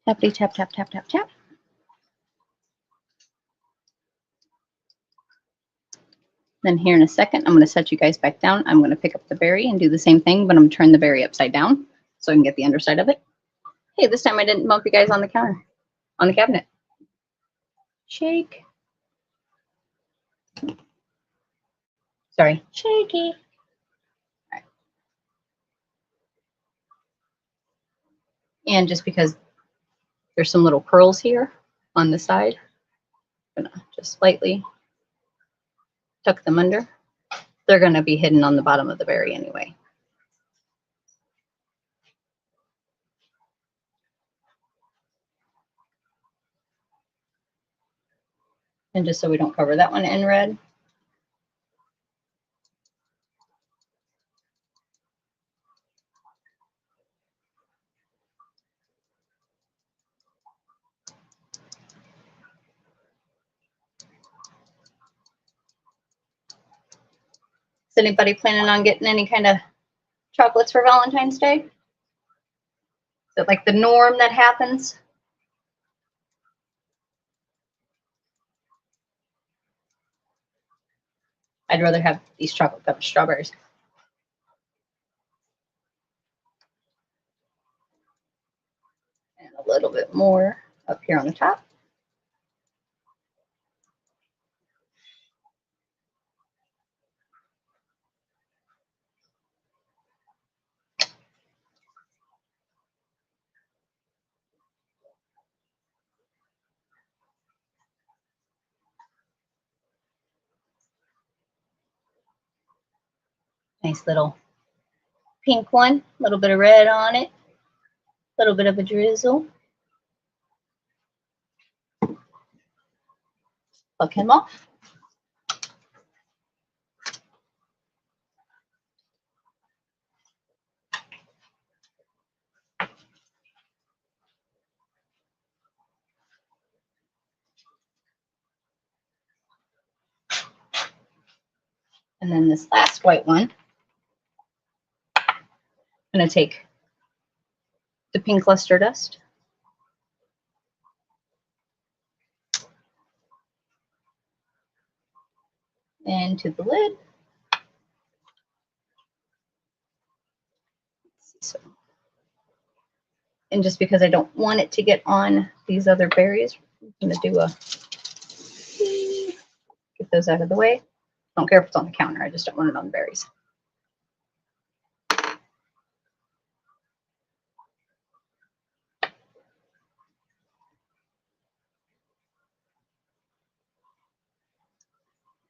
Tappity tap, tap, tap, tap, tap. Then here in a second, I'm going to set you guys back down. I'm going to pick up the berry and do the same thing, but I'm going to turn the berry upside down so I can get the underside of it. Hey, this time I didn't bump you guys on the counter, on the cabinet. Shake. Sorry, shaky. All right. And just because there's some little curls here on the side, I'm gonna just slightly tuck them under. They're gonna be hidden on the bottom of the berry anyway. And just so we don't cover that one in red. Is anybody planning on getting any kind of chocolates for Valentine's Day? Is it like the norm that happens? I'd rather have these chocolate covered strawberries. And a little bit more up here on the top. Nice little pink one, a little bit of red on it, a little bit of a drizzle. Pluck him off. And then this last white one, I'm going to take the pink luster dust into the lid. So, and just because I don't want it to get on these other berries, I'm going to do a, get those out of the way. Don't care if it's on the counter, I just don't want it on the berries.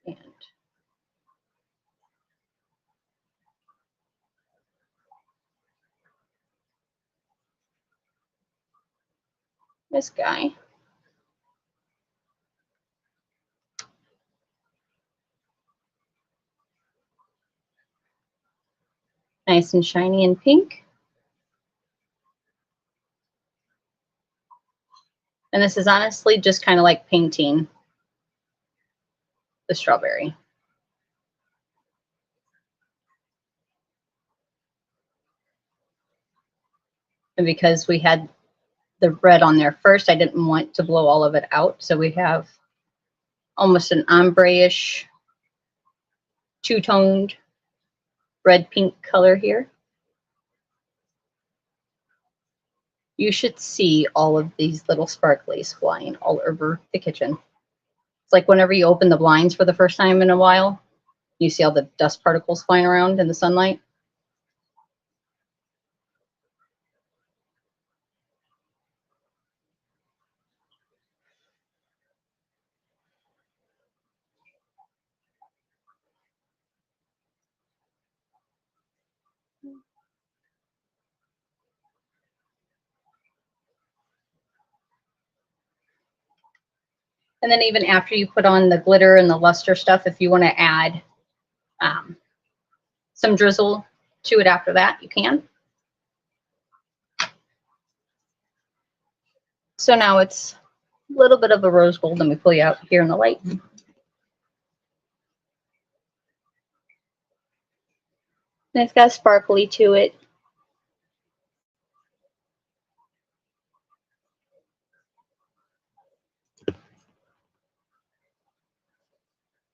And this guy. Nice and shiny and pink. And this is honestly just kind of like painting the strawberry. And because we had the red on there first, I didn't want to blow all of it out. So we have almost an ombre-ish, two-toned red-pink color here. You should see all of these little sparklies flying all over the kitchen. It's like whenever you open the blinds for the first time in a while, you see all the dust particles flying around in the sunlight. And then even after you put on the glitter and the luster stuff, if you want to add some drizzle to it after that, you can. So now it's a little bit of a rose gold. Let me pull you out here in the light. And it's got sparkly to it.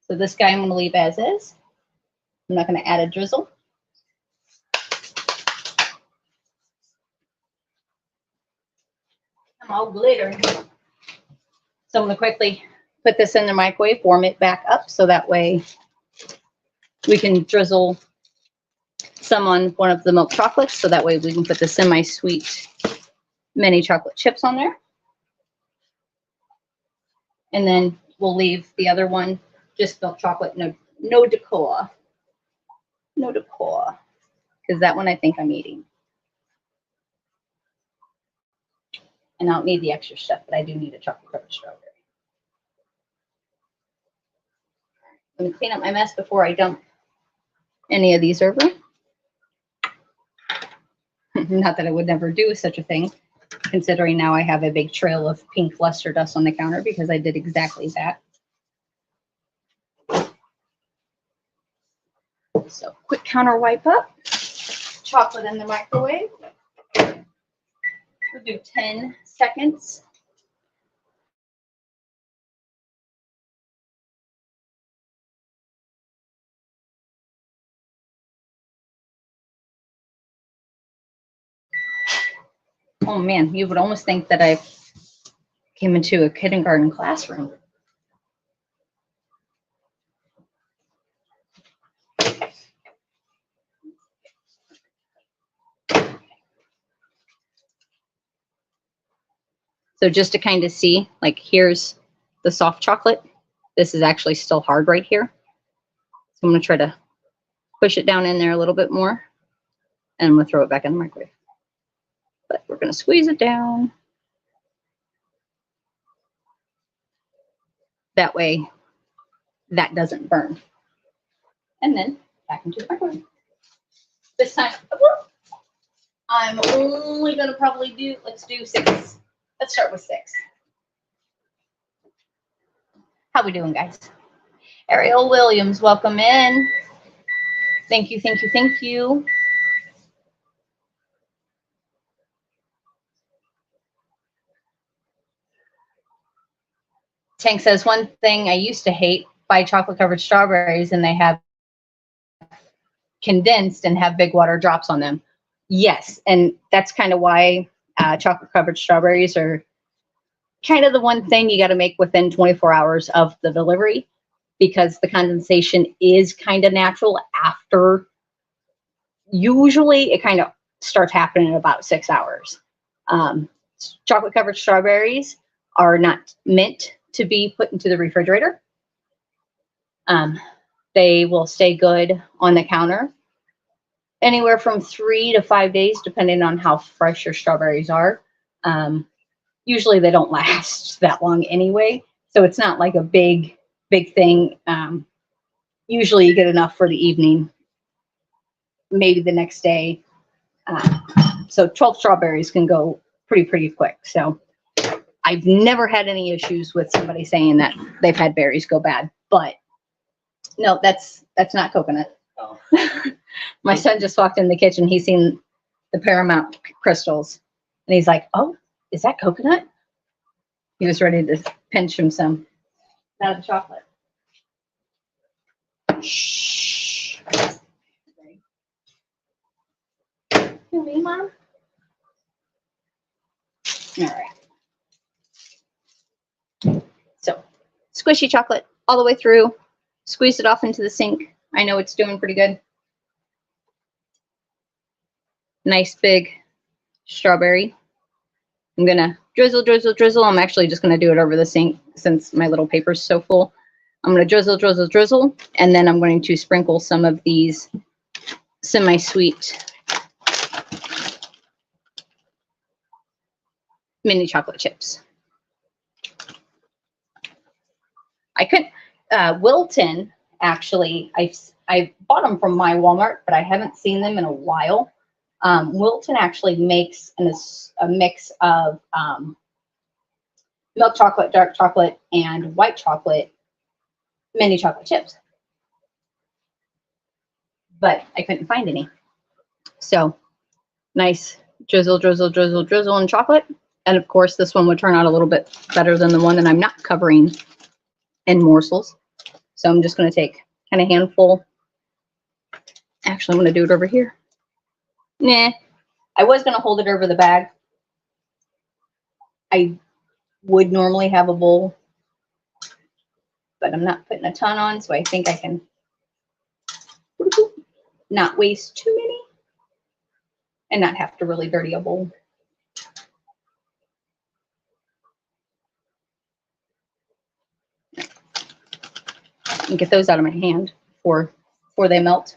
So So this guy I'm going to leave as is. I'm not going to add a drizzle. I'm all glittery. So I'm going to quickly put this in the microwave, warm it back up so that way we can drizzle some on one of the milk chocolates. So that way we can put the semi-sweet mini chocolate chips on there. And then we'll leave the other one just milk chocolate, no decor. No decor. Because that one I think I'm eating. And I don't need the extra stuff, but I do need a chocolate covered strawberry. Let me clean up my mess before I dump any of these over. Not that I would never do such a thing, considering now I have a big trail of pink luster dust on the counter because I did exactly that. So quick counter wipe up. Chocolate in the microwave. We'll do 10 seconds. Oh man, you would almost think that I came into a kindergarten classroom. So just to kind of see, like here's the soft chocolate. This is actually still hard right here. So I'm going to try to push it down in there a little bit more. And I'm going to throw it back in the microwave. But we're going to squeeze it down. That way that doesn't burn. And then back into the microwave. This time, I'm only going to probably do, let's do 6. Let's start with 6. How we doing, guys? Ariel Williams, welcome in. Thank you, thank you, thank you. Tank says, one thing I used to hate, buy chocolate covered strawberries and they have condensed and have big water drops on them. Yes, and that's kind of why chocolate covered strawberries are kind of the one thing you got to make within 24 hours of the delivery, because the condensation is kind of natural after. Usually it kind of starts happening in about 6 hours. Chocolate covered strawberries are not meant to be put into the refrigerator. They will stay good on the counter anywhere from 3 to 5 days, depending on how fresh your strawberries are. Usually they don't last that long anyway, so it's not like a big thing. Usually you get enough for the evening, maybe the next day. So 12 strawberries can go pretty quick. So I've never had any issues with somebody saying that they've had berries go bad, but no, that's not coconut. Oh. My son just walked in the kitchen. He's seen the Paramount crystals and he's like, oh, is that coconut? He was ready to pinch him some out of the chocolate. Shh. You me, Mom? All right. So, squishy chocolate all the way through. Squeeze it off into the sink. I know it's doing pretty good. Nice big strawberry. I'm gonna drizzle, drizzle, drizzle. I'm actually just gonna do it over the sink since my little paper's so full. I'm gonna drizzle, drizzle, drizzle, and then I'm going to sprinkle some of these semi-sweet mini chocolate chips. I could, Wilton, actually, I bought them from my Walmart, but I haven't seen them in a while. Wilton actually makes a mix of milk chocolate, dark chocolate, and white chocolate mini chocolate chips. But I couldn't find any. So nice drizzle, drizzle, drizzle, drizzle in chocolate. And of course, this one would turn out a little bit better than the one that I'm not covering in morsels. So I'm just going to take kind of handful. Actually, I'm going to do it over here. Nah, I was going to hold it over the bag. I would normally have a bowl, but I'm not putting a ton on, so I think I can not waste too many and not have to really dirty a bowl. And get those out of my hand before they melt.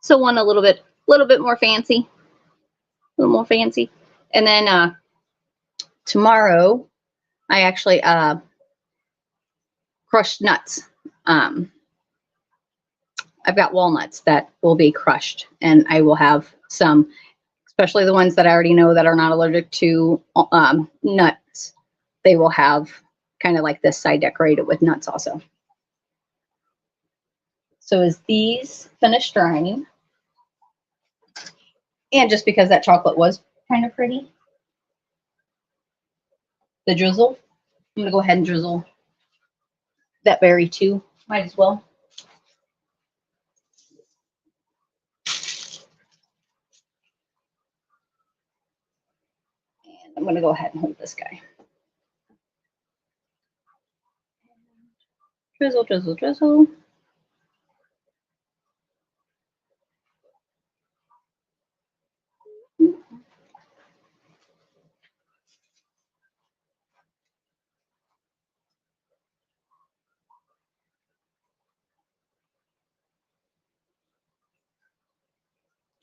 So one a little bit more fancy, a little more fancy. And then tomorrow I actually crushed nuts. I've got walnuts that will be crushed, and I will have some, especially the ones that I already know that are not allergic to nuts. They will have kind of like this side decorated with nuts also. So as these finish drying, and just because that chocolate was kind of pretty, the drizzle, I'm gonna go ahead and drizzle that berry too. Might as well. And I'm gonna go ahead and hold this guy. Drizzle, drizzle, drizzle.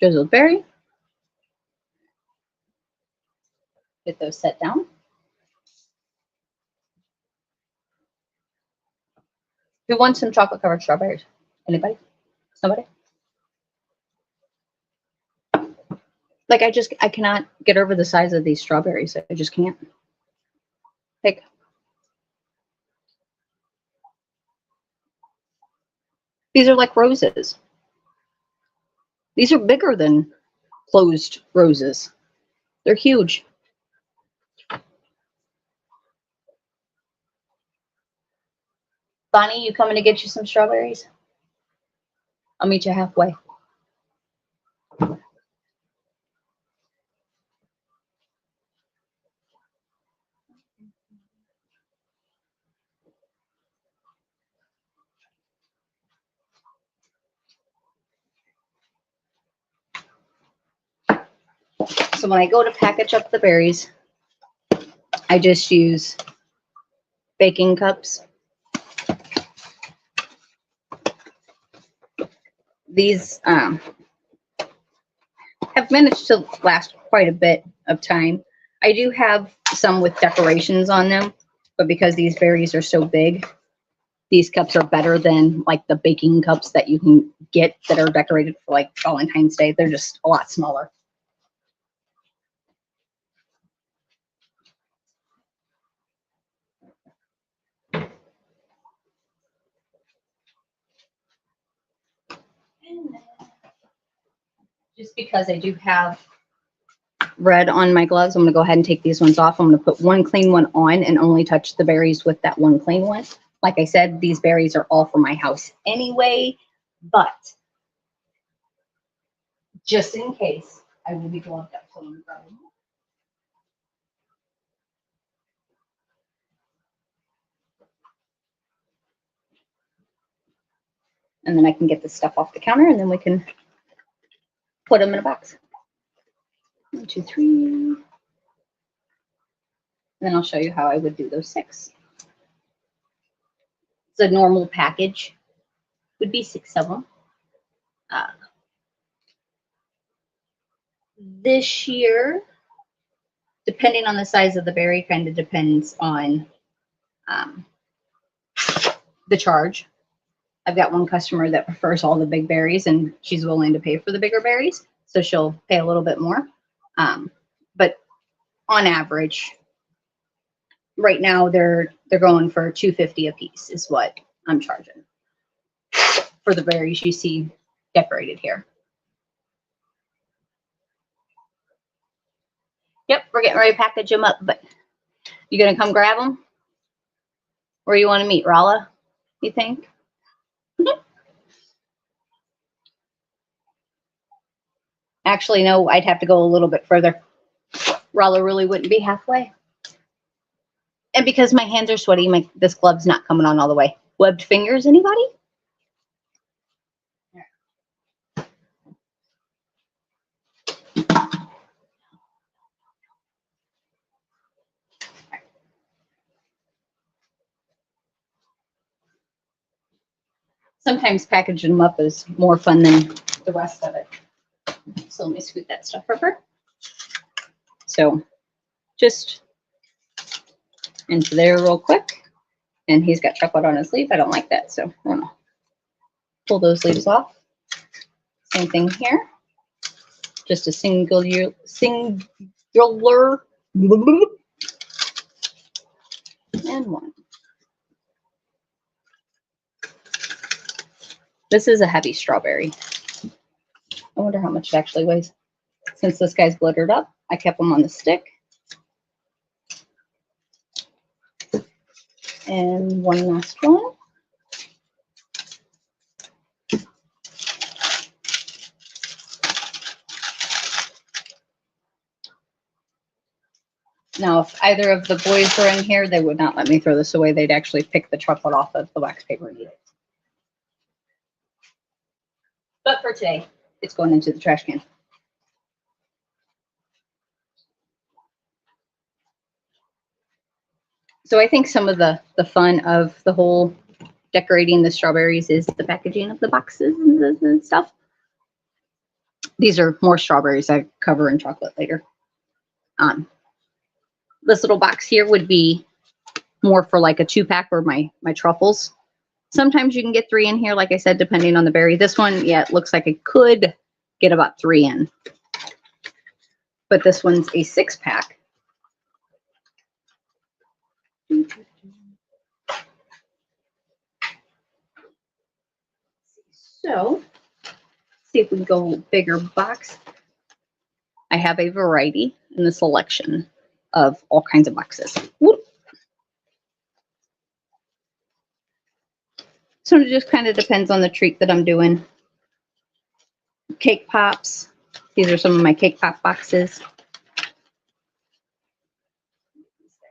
Drizzled berry. Get those set down. Who wants some chocolate covered strawberries? Anybody? Somebody? Like I cannot get over the size of these strawberries. I just can't. Like, these are like roses. These are bigger than closed roses. They're huge. Bonnie, you coming to get you some strawberries? I'll meet you halfway. So when I go to package up the berries, I just use baking cups. These have managed to last quite a bit of time. I do have some with decorations on them, but because these berries are so big, these cups are better than like the baking cups that you can get that are decorated for like Valentine's Day. They're just a lot smaller. Just because I do have red on my gloves, I'm going to go ahead and take these ones off. I'm going to put one clean one on and only touch the berries with that one clean one. Like I said, these berries are all for my house anyway, but just in case, I will be gloved up. So I'm going to grab them. And then I can get this stuff off the counter, and then we can put them in a box. 1, 2, 3. And then I'll show you how I would do those 6. So normal package would be 6 of them. This year, depending on the size of the berry, kind of depends on the charge. I've got one customer that prefers all the big berries, and she's willing to pay for the bigger berries, so she'll pay a little bit more. But on average, right now they're going for $2.50 a piece is what I'm charging for the berries you see decorated here. Yep, we're getting ready to package them up, but you gonna come grab them? Where you want to meet, Rolla? You think? Actually, no, I'd have to go a little bit further. Rolla really wouldn't be halfway. And because my hands are sweaty, this glove's not coming on all the way. Webbed fingers, anybody? Sometimes packaging them up is more fun than the rest of it. So let me scoot that stuff over. So just into there real quick. And he's got chocolate on his sleeve. I don't like that, so I'm gonna pull those leaves off. Same thing here. Just a singular and one. This is a heavy strawberry. I wonder how much it actually weighs. Since this guy's glittered up, I kept him on the stick. And one last one. Now, if either of the boys were in here, they would not let me throw this away. They'd actually pick the chocolate off of the wax paper and eat it. But for today, it's going into the trash can. So I think some of the fun of the whole decorating the strawberries is the packaging of the boxes and stuff. These are more strawberries I cover in chocolate later. This little box here would be more for like a 2-pack or my truffles. Sometimes you can get 3 in here, like I said, depending on the berry. This one, yeah, it looks like it could get about 3 in. But this one's a 6-pack. So, see if we can go bigger box. I have a variety in the selection of all kinds of boxes. Whoop. So it just kind of depends on the treat that I'm doing. Cake pops. These are some of my cake pop boxes.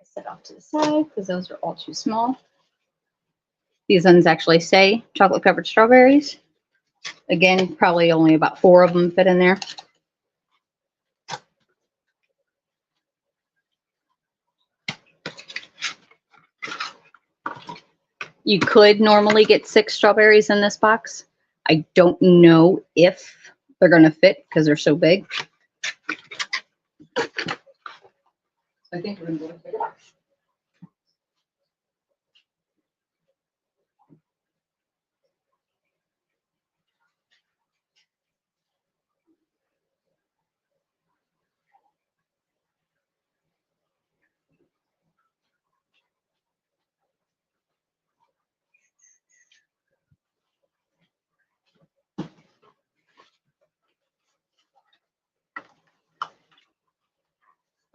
Set off to the side because those are all too small. These ones actually say chocolate covered strawberries. Again, probably only about 4 of them fit in there. You could normally get 6 strawberries in this box. I don't know if they're going to fit because they're so big. So I think we're going to go with a bigger box.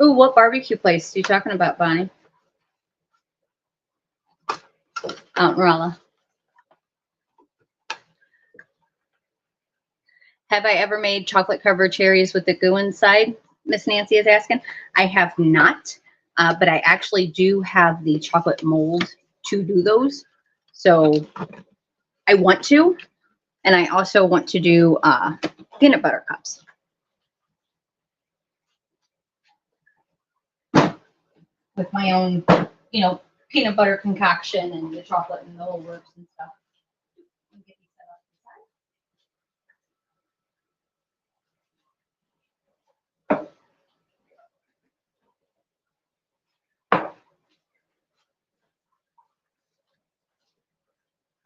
Ooh, what barbecue place are you talking about, Bonnie? Out in Rolla. Have I ever made chocolate covered cherries with the goo inside? Miss Nancy is asking. I have not, but I actually do have the chocolate mold to do those. So I want to, and I also want to do peanut butter cups. With my own, peanut butter concoction and the chocolate and the whole works and stuff.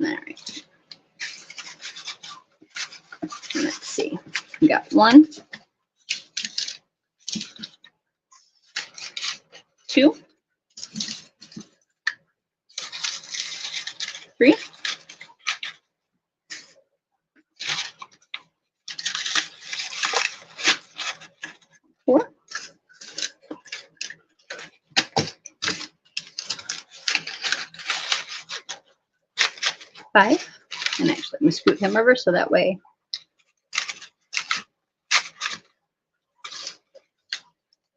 All right. Let's see. We got 1, 2, 3, 4, 5. And actually, I'm going to scoot him over so that way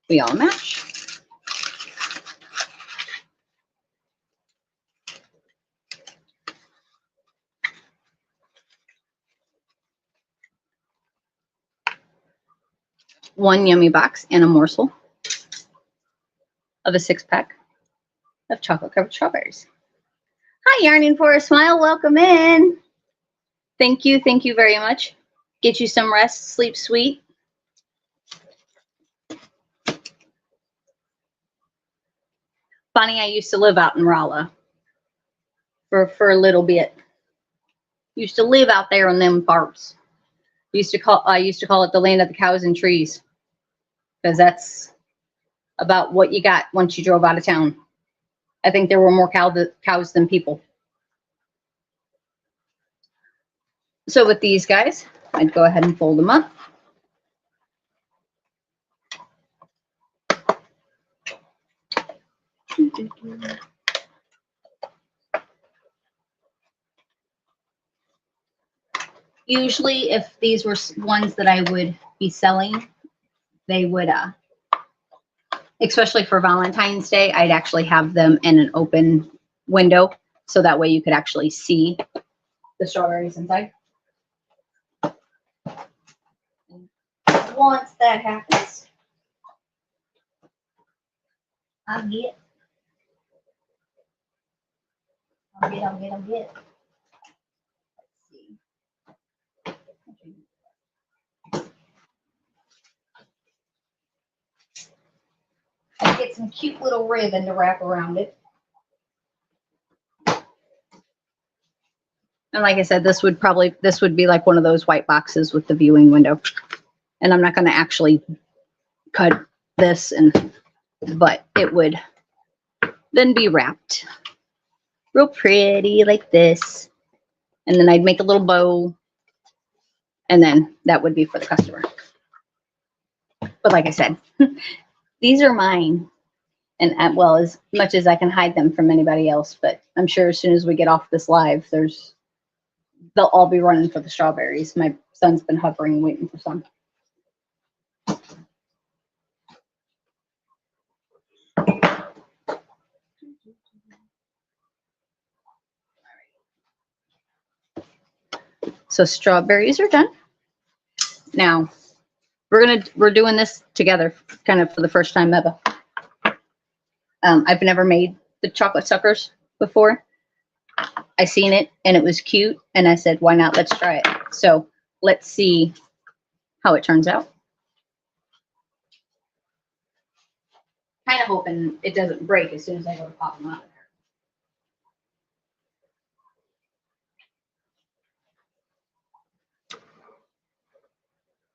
we all match. One yummy box and a morsel of a 6-pack of chocolate covered strawberries. Hi, Yarning for a Smile. Welcome in. Thank you very much. Get you some rest, sleep sweet. Bonnie, I used to live out in Rolla for a little bit. Used to live out there in them parts. I used to call it the land of the cows and trees, because that's about what you got once you drove out of town. I think there were more cows than people. So with these guys, I'd go ahead and fold them up. Usually, if these were ones that I would be selling, they would, especially for Valentine's Day, I'd actually have them in an open window, so that way you could actually see the strawberries inside. Once that happens, I'll get. Let's see. I'd get some cute little ribbon to wrap around it. And like I said, this would be like one of those white boxes with the viewing window. And I'm not going to actually cut this, but it would then be wrapped real pretty like this. And then I'd make a little bow, and then that would be for the customer. But like I said, these are mine. And well, as much as I can hide them from anybody else, but I'm sure as soon as we get off this live, they'll all be running for the strawberries. My son's been hovering, waiting for some. So strawberries are done. Now we're doing this together, kind of for the first time ever. I've never made the chocolate suckers before. I seen it and it was cute, and I said, why not? Let's try it. So let's see how it turns out. Kind of hoping it doesn't break as soon as I go to pop them out of there.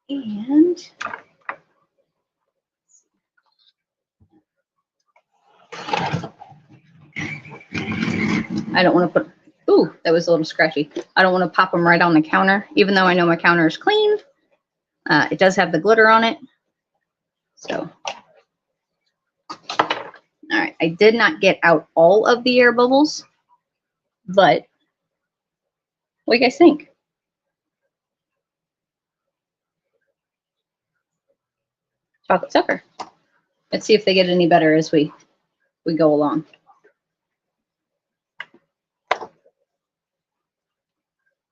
And I don't want to put, ooh, that was a little scratchy. I don't want to pop them right on the counter, even though I know my counter is clean. It does have the glitter on it. So, all right, I did not get out all of the air bubbles, but what do you guys think? Chocolate sucker. Let's see if they get any better as we go along.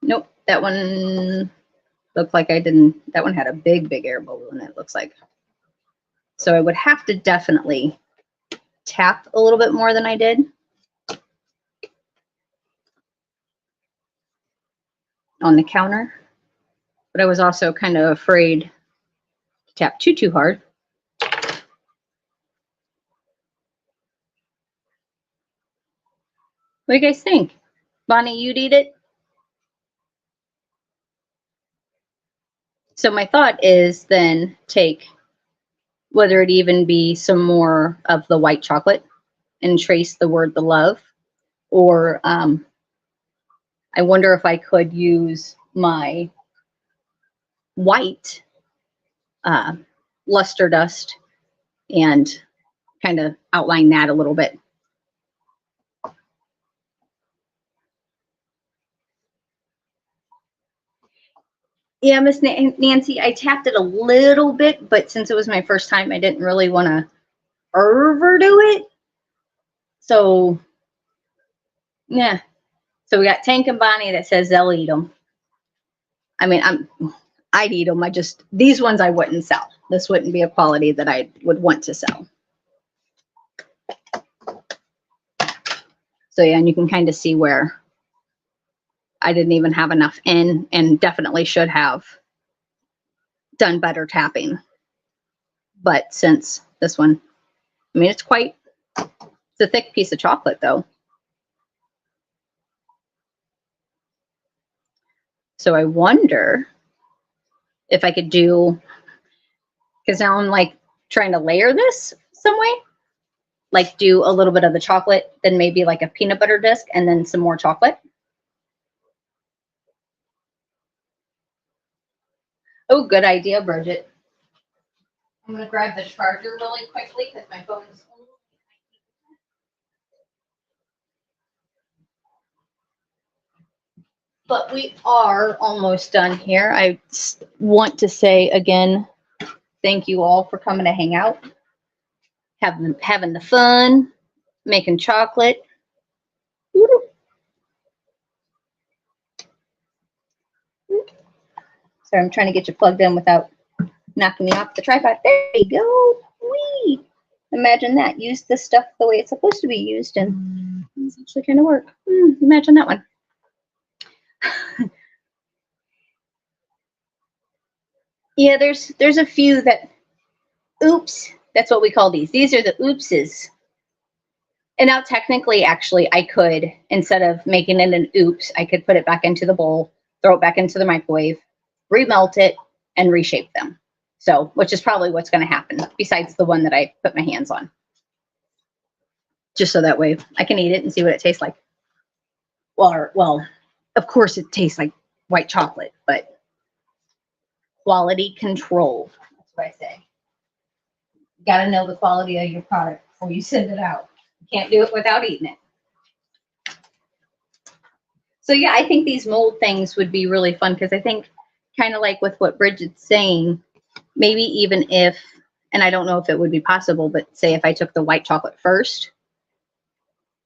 Nope, that one looked like I didn't. That one had a big air bubble in it, looks like. So I would have to definitely tap a little bit more than I did on the counter. But I was also kind of afraid to tap too hard. What do you guys think? Bonnie, you'd eat it? So my thought is then take, whether it even be some more of the white chocolate and trace the word the love, or I wonder if I could use my white luster dust and kind of outline that a little bit. Yeah, Miss Nancy, I tapped it a little bit, but since it was my first time, I didn't really want to overdo it. So, yeah. So we got Tank and Bonnie that says they'll eat them. I mean, I'd eat them. These ones I wouldn't sell. This wouldn't be a quality that I would want to sell. So yeah, and you can kind of see where I didn't even have enough in, and definitely should have done better tapping. But since this one, I mean, it's a thick piece of chocolate though. So I wonder if I could do, because now I'm like trying to layer this some way, like do a little bit of the chocolate, then maybe like a peanut butter disc, and then some more chocolate. Oh, good idea, Bridget. I'm going to grab the charger really quickly because my phone's. But we are almost done here. I want to say again, thank you all for coming to hang out, having the fun, making chocolate. Sorry, I'm trying to get you plugged in without knocking me off the tripod. There you go. Whee! Imagine that. Use this stuff the way it's supposed to be used, and it's actually kind of work. Imagine that one. Yeah, there's a few that. Oops, that's what we call these. These are the oopses. And now technically, actually, I could, instead of making it an oops, I could put it back into the bowl, throw it back into the microwave, remelt it, and reshape them. So, which is probably what's going to happen, besides the one that I put my hands on. Just so that way I can eat it and see what it tastes like. Well, of course it tastes like white chocolate, but quality control. That's what I say. You got to know the quality of your product before you send it out. You can't do it without eating it. So yeah, I think these mold things would be really fun because I think kind of like with what Bridget's saying, maybe even if, and I don't know if it would be possible, but say if I took the white chocolate first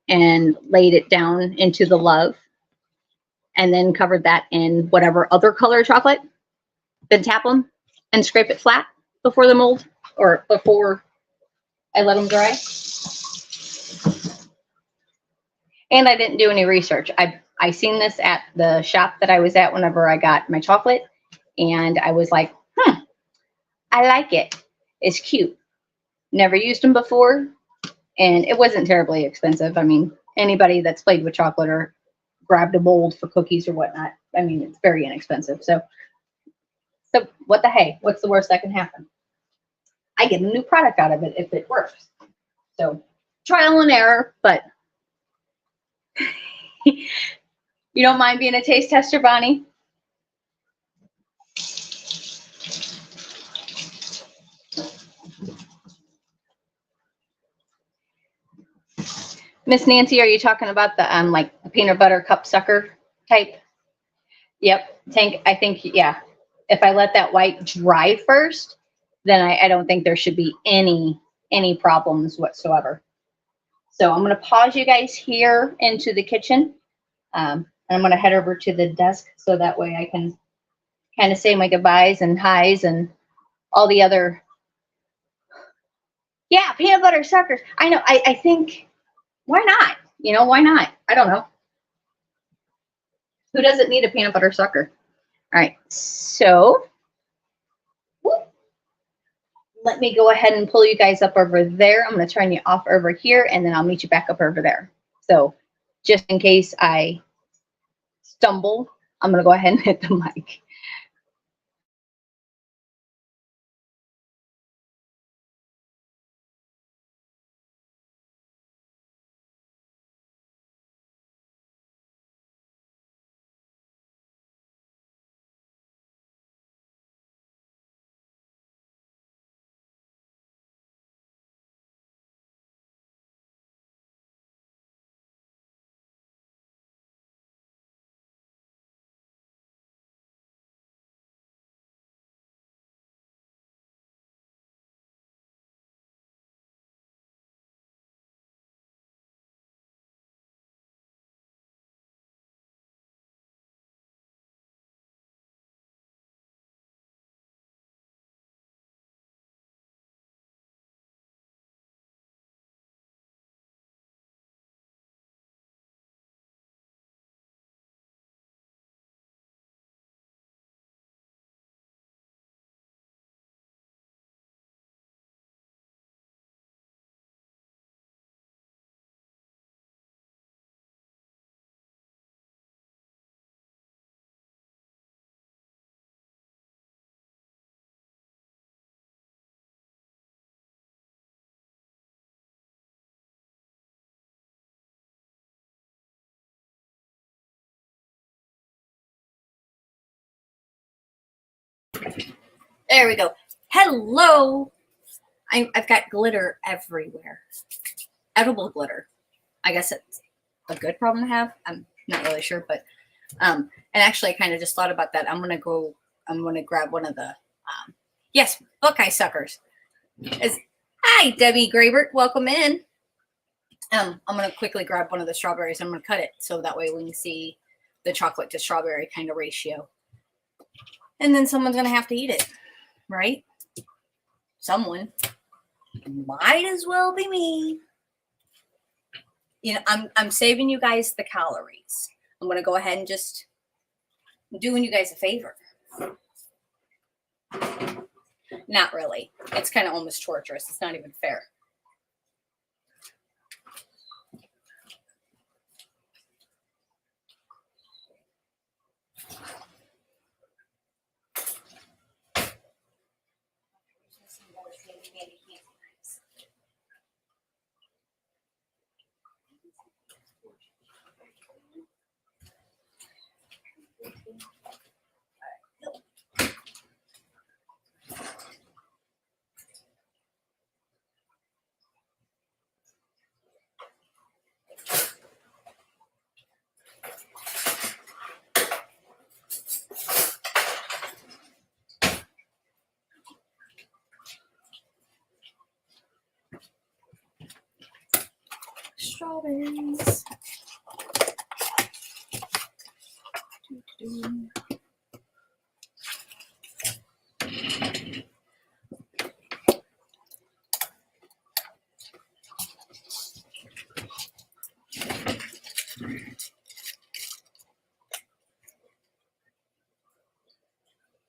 and laid it down into the love and then covered that in whatever other color chocolate, then tap them and scrape it flat before the mold or before I let them dry. And I didn't do any research. I seen this at the shop that I was at whenever I got my chocolate, and I was like, I like it. It's cute. Never used them before, and it wasn't terribly expensive. I mean, anybody that's played with chocolate or grabbed a mold for cookies or whatnot, I mean, it's very inexpensive. So what the hey? What's the worst that can happen? I get a new product out of it if it works. So trial and error, but you don't mind being a taste tester, Bonnie? Miss Nancy, are you talking about the like the peanut butter cup sucker type? Yep. I think yeah. If I let that white dry first, then I don't think there should be any problems whatsoever. So I'm going to pause you guys here into the kitchen. And I'm going to head over to the desk so that way I can kind of say my goodbyes and highs and all the other. Yeah, peanut butter suckers. I know. I think, why not? Why not? I don't know. Who doesn't need a peanut butter sucker? All right. So let me go ahead and pull you guys up over there. I'm going to turn you off over here, and then I'll meet you back up over there. So just in case I stumble, I'm going to go ahead and hit the mic. There we go. Hello. I've got glitter everywhere. Edible glitter. I guess it's a good problem to have. I'm not really sure, but and actually I kind of just thought about that. I'm gonna grab one of the yes, Buckeye suckers. Hi, Debbie Graybert. Welcome in. I'm gonna quickly grab one of the strawberries. I'm gonna cut it so that way we can see the chocolate to strawberry kind of ratio. And then someone's gonna have to eat it, right? Someone. Might as well be me. You know, I'm saving you guys the calories. I'm gonna go ahead and just doing you guys a favor. Not really. It's kind of almost torturous. It's not even fair. Strawberries.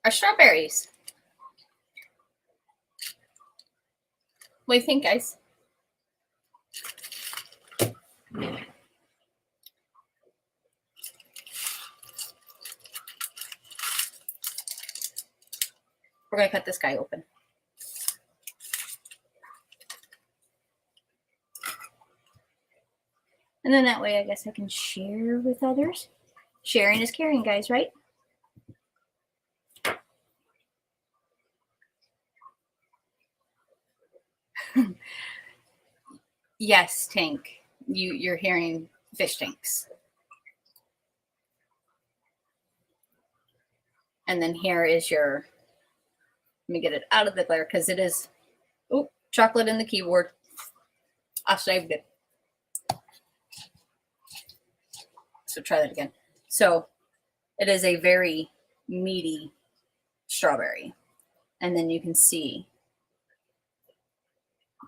Are strawberries. What do you think, guys? We're going to cut this guy open. And then that way, I guess I can share with others. Sharing is caring, guys, right? Yes, tank. You're hearing fish tanks. And then here is your, let me get it out of the glare because it is, oh, chocolate in the keyboard. I saved it. So try that again. So it is a very meaty strawberry. And then you can see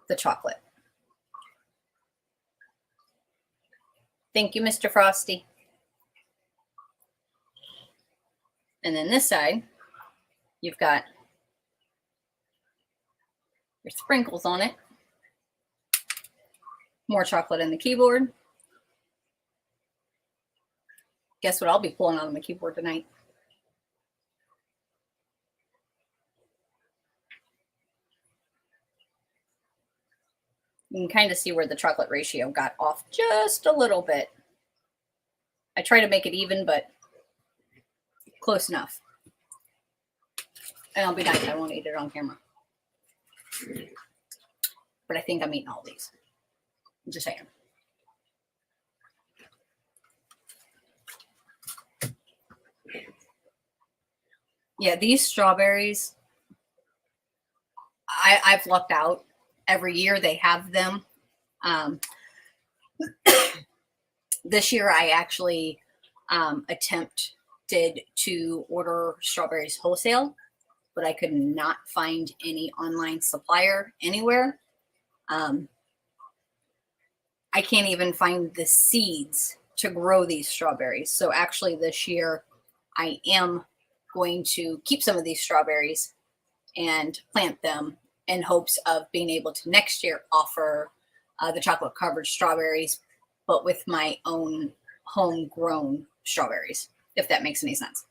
the chocolate. Thank you, Mr. Frosty. And then this side, you've got your sprinkles on it. More chocolate in the keyboard. Guess what I'll be pulling on my keyboard tonight? You can kind of see where the chocolate ratio got off just a little bit. I try to make it even, but close enough. And I'll be nice, I won't eat it on camera. But I think I'm eating all these. I'm just saying. Yeah, these strawberries, I've lucked out. Every year they have them. This year I actually attempted to order strawberries wholesale, but I could not find any online supplier anywhere. I can't even find the seeds to grow these strawberries. So actually this year I am going to keep some of these strawberries and plant them in hopes of being able to next year offer the chocolate covered strawberries, but with my own homegrown strawberries, if that makes any sense.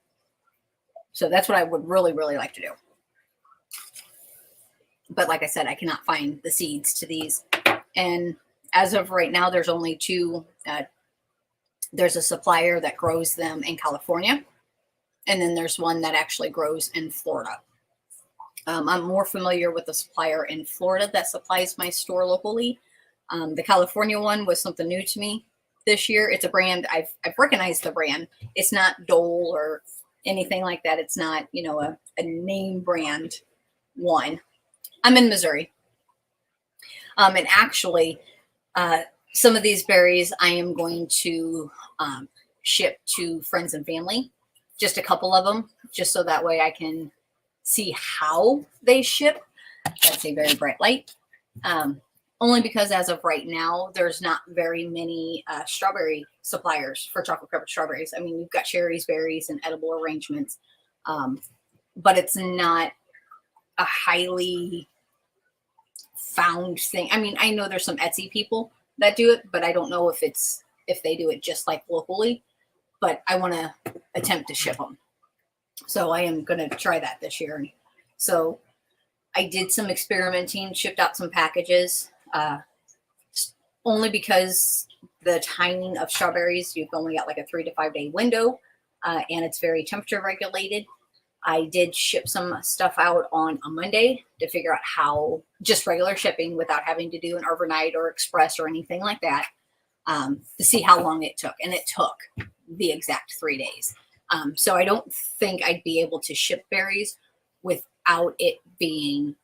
So that's what I would really, really like to do. But like I said, I cannot find the seeds to these. And as of right now, there's only two. There's a supplier that grows them in California. And then there's one that actually grows in Florida. I'm more familiar with the supplier in Florida that supplies my store locally. The California one was something new to me this year. It's a brand I've recognized the brand. It's not Dole or anything like that. It's not, you know, a name brand one. I'm in Missouri. And actually, some of these berries I am going to ship to friends and family, just a couple of them, just so that way I can see how they ship. That's a very bright light. Only because as of right now, there's not very many strawberry suppliers for chocolate covered strawberries. I mean, you've got cherries, berries, and edible arrangements, but it's not a highly found thing. I mean, I know there's some Etsy people that do it, but I don't know if they do it just like locally. But I want to attempt to ship them, so I am going to try that this year. So I did some experimenting, shipped out some packages. Only because the timing of strawberries, you've only got like a 3 to 5 day window, and it's very temperature regulated. I did ship some stuff out on a Monday to figure out how, just regular shipping without having to do an overnight or express or anything like that, to see how long it took. And it took the exact 3 days. So I don't think I'd be able to ship berries without it being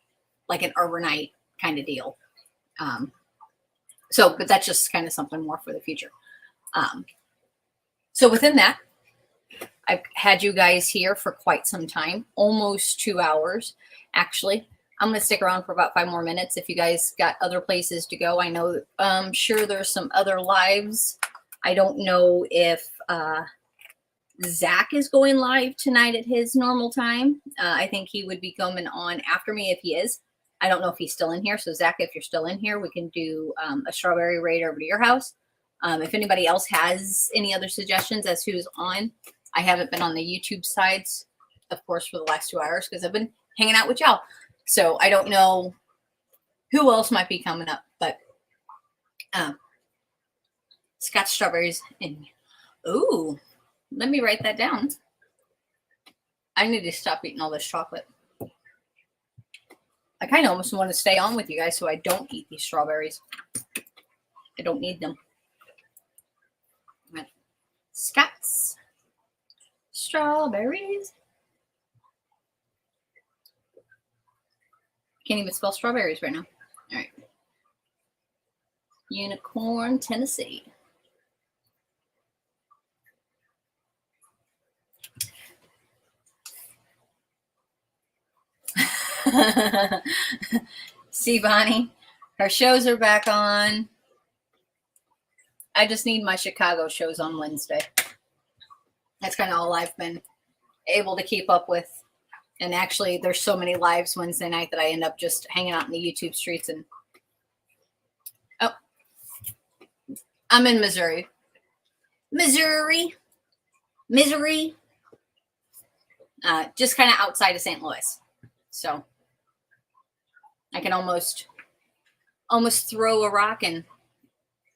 like an overnight kind of deal. But that's just kind of something more for the future. So within that, I've had you guys here for quite some time, almost 2 hours, actually. I'm going to stick around for about 5 more minutes. If you guys got other places to go, I know, I'm sure there's some other lives. I don't know if Zach is going live tonight at his normal time. I think he would be coming on after me if he is. I don't know if he's still in here. So Zach, if you're still in here, we can do a strawberry raid over to your house. If anybody else has any other suggestions as who's on, I haven't been on the YouTube sides, of course, for the last 2 hours because I've been hanging out with y'all. So I don't know who else might be coming up, but Scotch strawberries. Ooh, let me write that down. I need to stop eating all this chocolate. I kind of almost want to stay on with you guys so I don't eat these strawberries. I don't need them. Scott's strawberries. Can't even spell strawberries right now. All right. Unicorn, Tennessee. See, Bonnie, her shows are back on. I just need my Chicago shows on Wednesday. That's kind of all I've been able to keep up with. And actually, there's so many lives Wednesday night that I end up just hanging out in the YouTube streets. And oh, I'm in Missouri. Missouri. Just kind of outside of St. Louis. So I can almost throw a rock and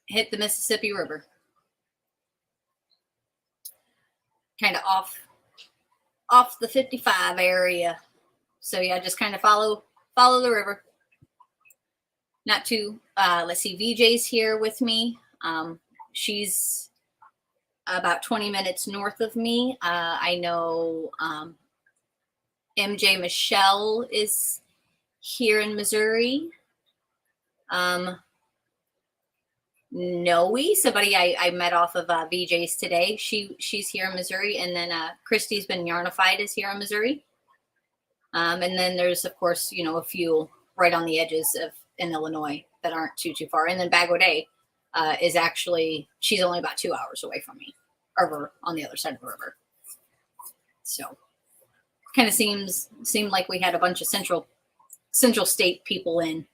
hit the Mississippi River. Kind of off the 55 area. So yeah, just kind of follow the river. Not too, let's see, VJ's here with me. She's about 20 minutes north of me. I know MJ Michelle is here in Missouri. Noe, somebody I met off of VJ's today. She's here in Missouri, and then Christy's been Yarnified is here in Missouri. And then there's of course a few right on the edges of in Illinois that aren't too far. And then Bagaudet is actually she's only about 2 hours away from me, over on the other side of the river. So kind of seemed like we had a bunch of central state people in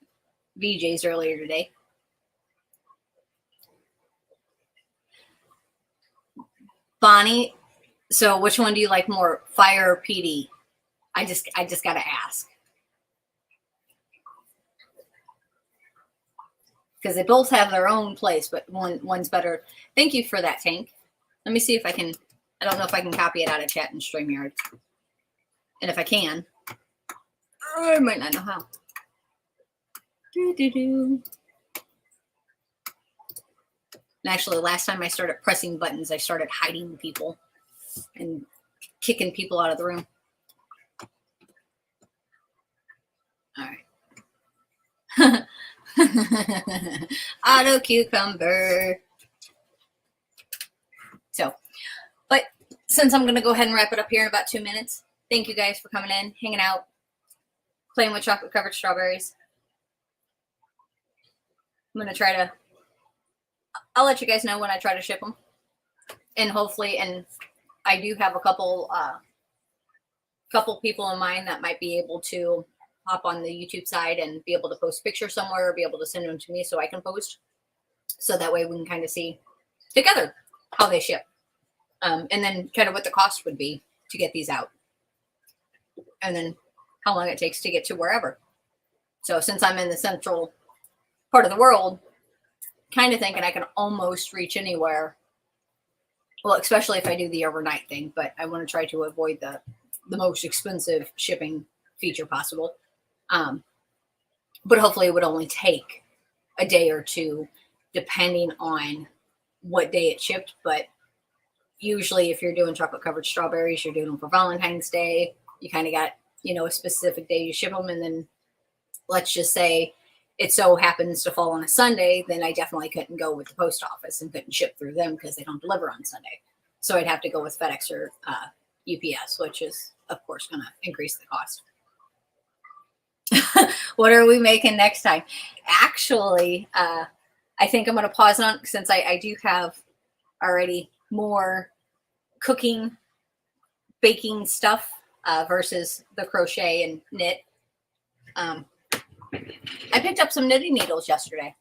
VJ's earlier today. Bonnie, so which one do you like more, fire or PD? I just got to ask. Because they both have their own place, but one's better. Thank you for that, Tank. Let me see if I can, I don't know if I can copy it out of chat and StreamYard. And if I can. I might not know how. And actually, last time I started pressing buttons, I started hiding people and kicking people out of the room. All right. Auto cucumber. So, but since I'm going to go ahead and wrap it up here in about 2 minutes, thank you guys for coming in, hanging out, playing with chocolate covered strawberries. I'm going to try to, I'll let you guys know when I try to ship them. And hopefully, and I do have a couple people in mind that might be able to hop on the YouTube side and be able to post pictures somewhere or be able to send them to me so I can post. So that way we can kind of see together how they ship. And then kind of what the cost would be to get these out. And then how long it takes to get to wherever. So since I'm in the central part of the world, kind of thinking I can almost reach anywhere. Well, especially if I do the overnight thing, but I want to try to avoid the most expensive shipping feature possible. But hopefully it would only take a day or two, depending on what day it shipped. But usually if you're doing chocolate covered strawberries, you're doing them for Valentine's Day. You kind of got, a specific day you ship them. And then let's just say it so happens to fall on a Sunday, then I definitely couldn't go with the post office and couldn't ship through them because they don't deliver on Sunday. So I'd have to go with FedEx or UPS, which is, of course, going to increase the cost. What are we making next time? Actually, I think I'm going to pause on since I do have already more cooking, baking stuff versus the crochet and knit. I picked up some knitting needles yesterday.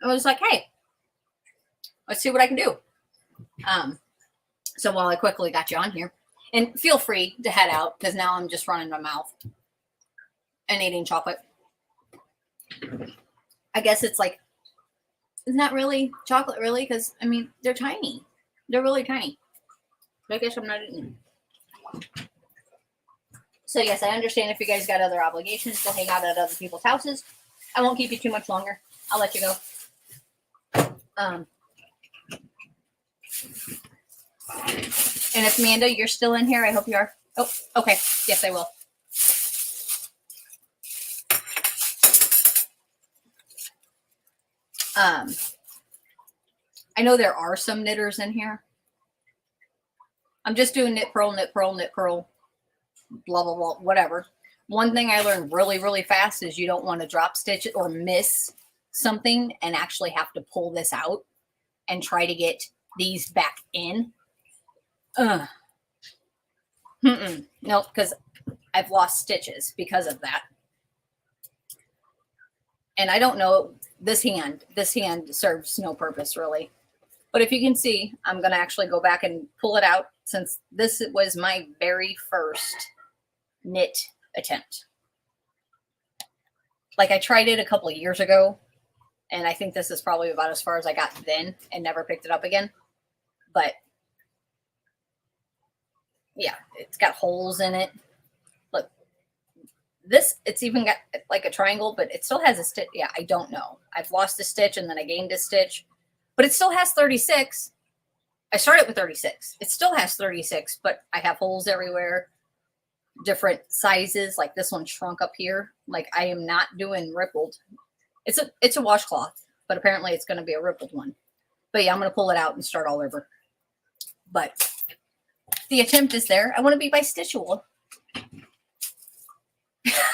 I was like, hey, let's see what I can do. So while I quickly got you on here, and feel free to head out because now I'm just running my mouth and eating chocolate. I guess it's like, it's not really chocolate really because, they're tiny. They're really tiny. But I guess I'm not eating. So yes, I understand if you guys got other obligations, go hang out at other people's houses. I won't keep you too much longer. I'll let you go. And if Amanda, you're still in here, I hope you are. Oh, okay. Yes, I will. I know there are some knitters in here. I'm just doing knit, purl, knit, purl, knit, purl, blah, blah, blah, whatever. One thing I learned really, really fast is you don't want to drop stitch or miss something and actually have to pull this out and try to get these back in. No, because I've lost stitches because of that. And I don't know, this hand serves no purpose really. But if you can see, I'm going to actually go back and pull it out since this was my very first knit attempt. Like I tried it a couple of years ago, and I think this is probably about as far as I got then and never picked it up again. But yeah, it's got holes in it. Look, this, it's even got like a triangle, but it still has a stitch. Yeah, I don't know. I've lost a stitch and then I gained a stitch, but it still has 36. I started with 36. It still has 36, but I have holes everywhere, different sizes. Like this one shrunk up here. Like I am not doing rippled. It's a washcloth, but apparently it's going to be a rippled one. But yeah, I'm going to pull it out and start all over. But the attempt is there. I want to be by Stitchable.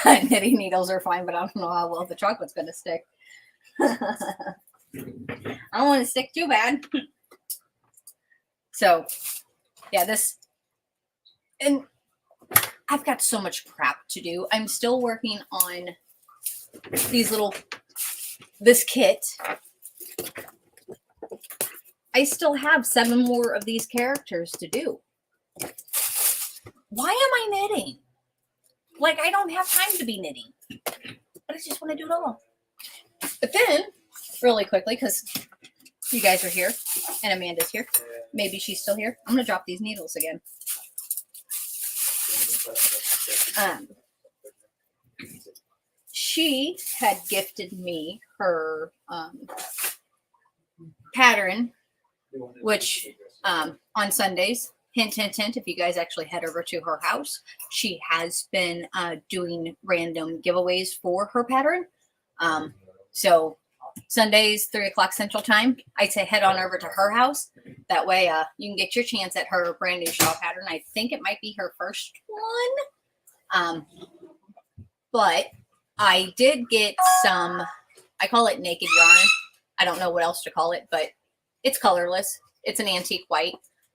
Knitting needles are fine, but I don't know how well the chocolate's going to stick. I don't want to stick too bad. So, yeah, this, and I've got so much crap to do. I'm still working on this kit. I still have 7 more of these characters to do. Why am I knitting? Like, I don't have time to be knitting. But I just want to do it all. But then, really quickly, because you guys are here and Amanda's here. Maybe she's still here. I'm going to drop these needles again. she had gifted me her pattern, which on Sundays, hint, hint, hint, if you guys actually head over to her house, she has been doing random giveaways for her pattern. So Sundays, 3 o'clock Central Time, I'd say head on over to her house. That way you can get your chance at her brand new shawl pattern. I think it might be her first one. But I did get some, I call it naked yarn. I don't know what else to call it, but it's colorless. It's an antique white.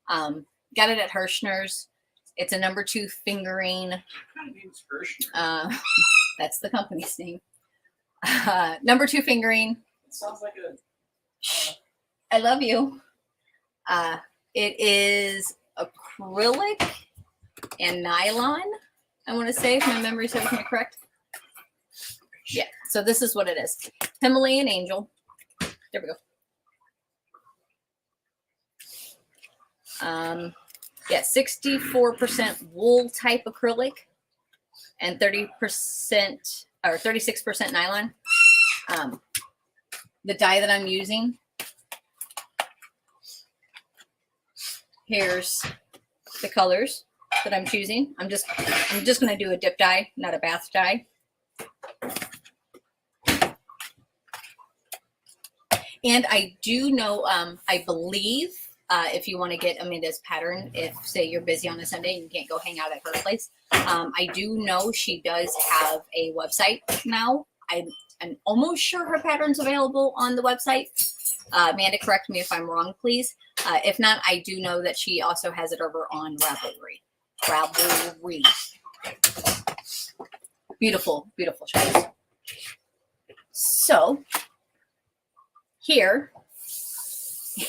Got it at Hirschner's. It's a number 2 fingering. That's the company's name. Number 2 fingering. It sounds like a. I love you. It is acrylic and nylon, I want to say, if my memory serves me correct. Yeah, so this is what it is. Himalayan Angel. There we go. Yeah, 64% wool type acrylic and 30% or 36% nylon. The dye that I'm using, here's the colors that I'm choosing. I'm just going to do a dip dye, not a bath dye. And I do know, I believe, if you want to get Amanda's pattern, if say you're busy on a Sunday and you can't go hang out at her place, I do know she does have a website now. I'm almost sure her pattern's available on the website. Amanda, correct me if I'm wrong, please. If not, I do know that she also has it over on Ravelry. Ravelry. Beautiful, beautiful choice. So here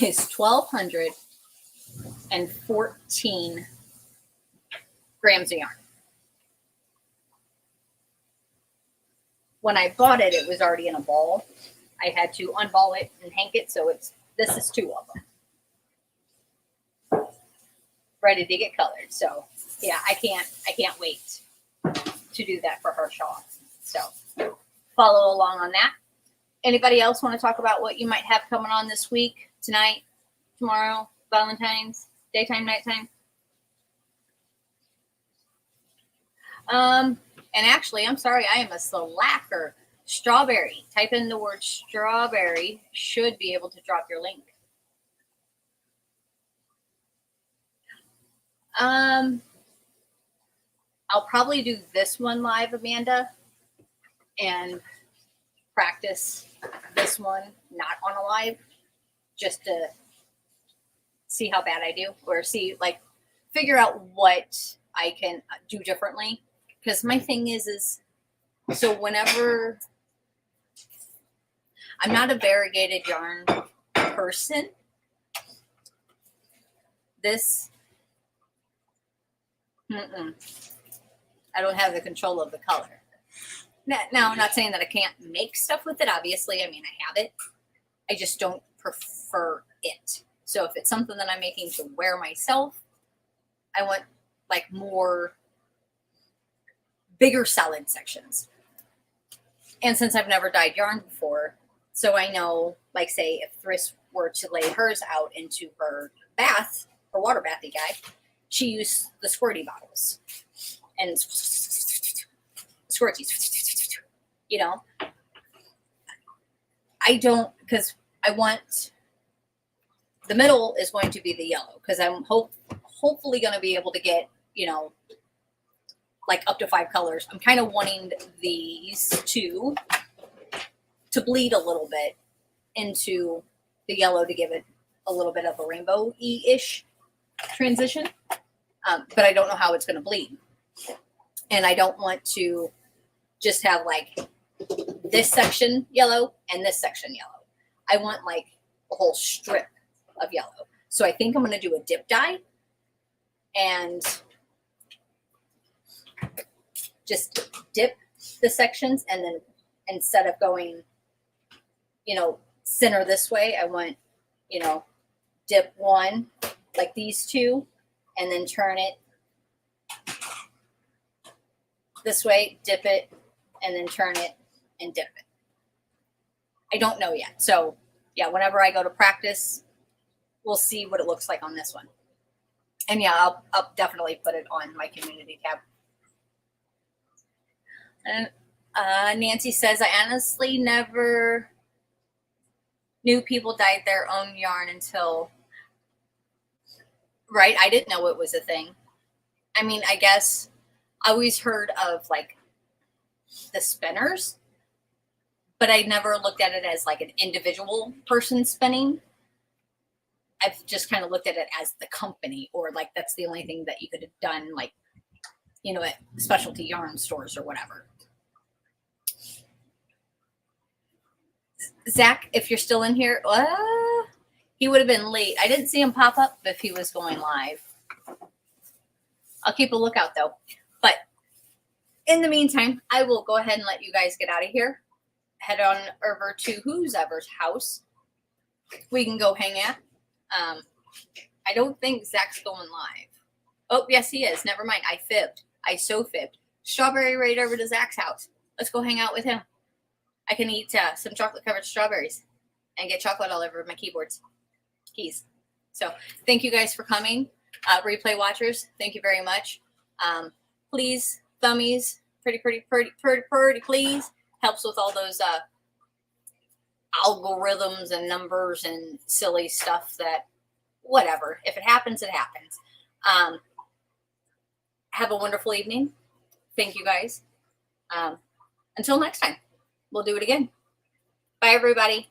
is 1,214 grams of yarn. When I bought it, it was already in a ball. I had to unball it and hank it, so this is 2 of them. Ready to get colored. So yeah, I can't wait to do that for her shawl. So follow along on that. Anybody else want to talk about what you might have coming on this week, tonight, tomorrow, Valentine's, daytime, nighttime? And actually, I'm sorry, I am a slacker. Strawberry. Type in the word strawberry. Should be able to drop your link. I'll probably do this one live, Amanda, and practice this one not on a live, just to see how bad I do, or see, like, figure out what I can do differently. Because my thing is so whenever I'm not a variegated yarn person, this, I don't have the control of the color. Now, I'm not saying that I can't make stuff with it. Obviously, I mean, I have it. I just don't prefer it. So if it's something that I'm making to wear myself, I want like more bigger solid sections. And since I've never dyed yarn before, so I know, like, say, if Thriss were to lay hers out into her bath, her water bathy guy, she used the squirty bottles and squirties, you know. I don't, because I want, the middle is going to be the yellow, because I'm hopefully going to be able to get, you know, like up to 5 colors. I'm kind of wanting these two to bleed a little bit into the yellow to give it a little bit of a rainbow-y-ish transition. But I don't know how it's going to bleed. And I don't want to just have like this section yellow and this section yellow. I want like a whole strip of yellow. So I think I'm going to do a dip dye and just dip the sections, and then instead of going, you know, center this way, I want, you know, dip one like these two and then turn it this way, dip it, and then turn it and did it. I don't know yet. So yeah, whenever I go to practice, we'll see what it looks like on this one. And yeah, I'll definitely put it on my community tab. And Nancy says, I honestly never knew people dyed their own yarn until, right? I didn't know it was a thing. I mean, I guess I always heard of like the spinners, but I never looked at it as like an individual person spinning. I've just kind of looked at it as the company, or like that's the only thing that you could have done, like, you know, at specialty yarn stores or whatever. Zach, if you're still in here, he would have been late. I didn't see him pop up if he was going live. I'll keep a lookout though. But in the meantime, I will go ahead and let you guys get out of here. Head on over to who's ever's house. We can go hang out. I don't think Zach's going live. Oh, yes, he is. Never mind. I fibbed. I so fibbed. Strawberry right over to Zach's house. Let's go hang out with him. I can eat some chocolate-covered strawberries and get chocolate all over my keys. So thank you guys for coming. Replay watchers, thank you very much. Please, thummies, pretty, please. Helps with all those algorithms and numbers and silly stuff that, whatever. If it happens, it happens. Have a wonderful evening. Thank you guys. Until next time, we'll do it again. Bye, everybody.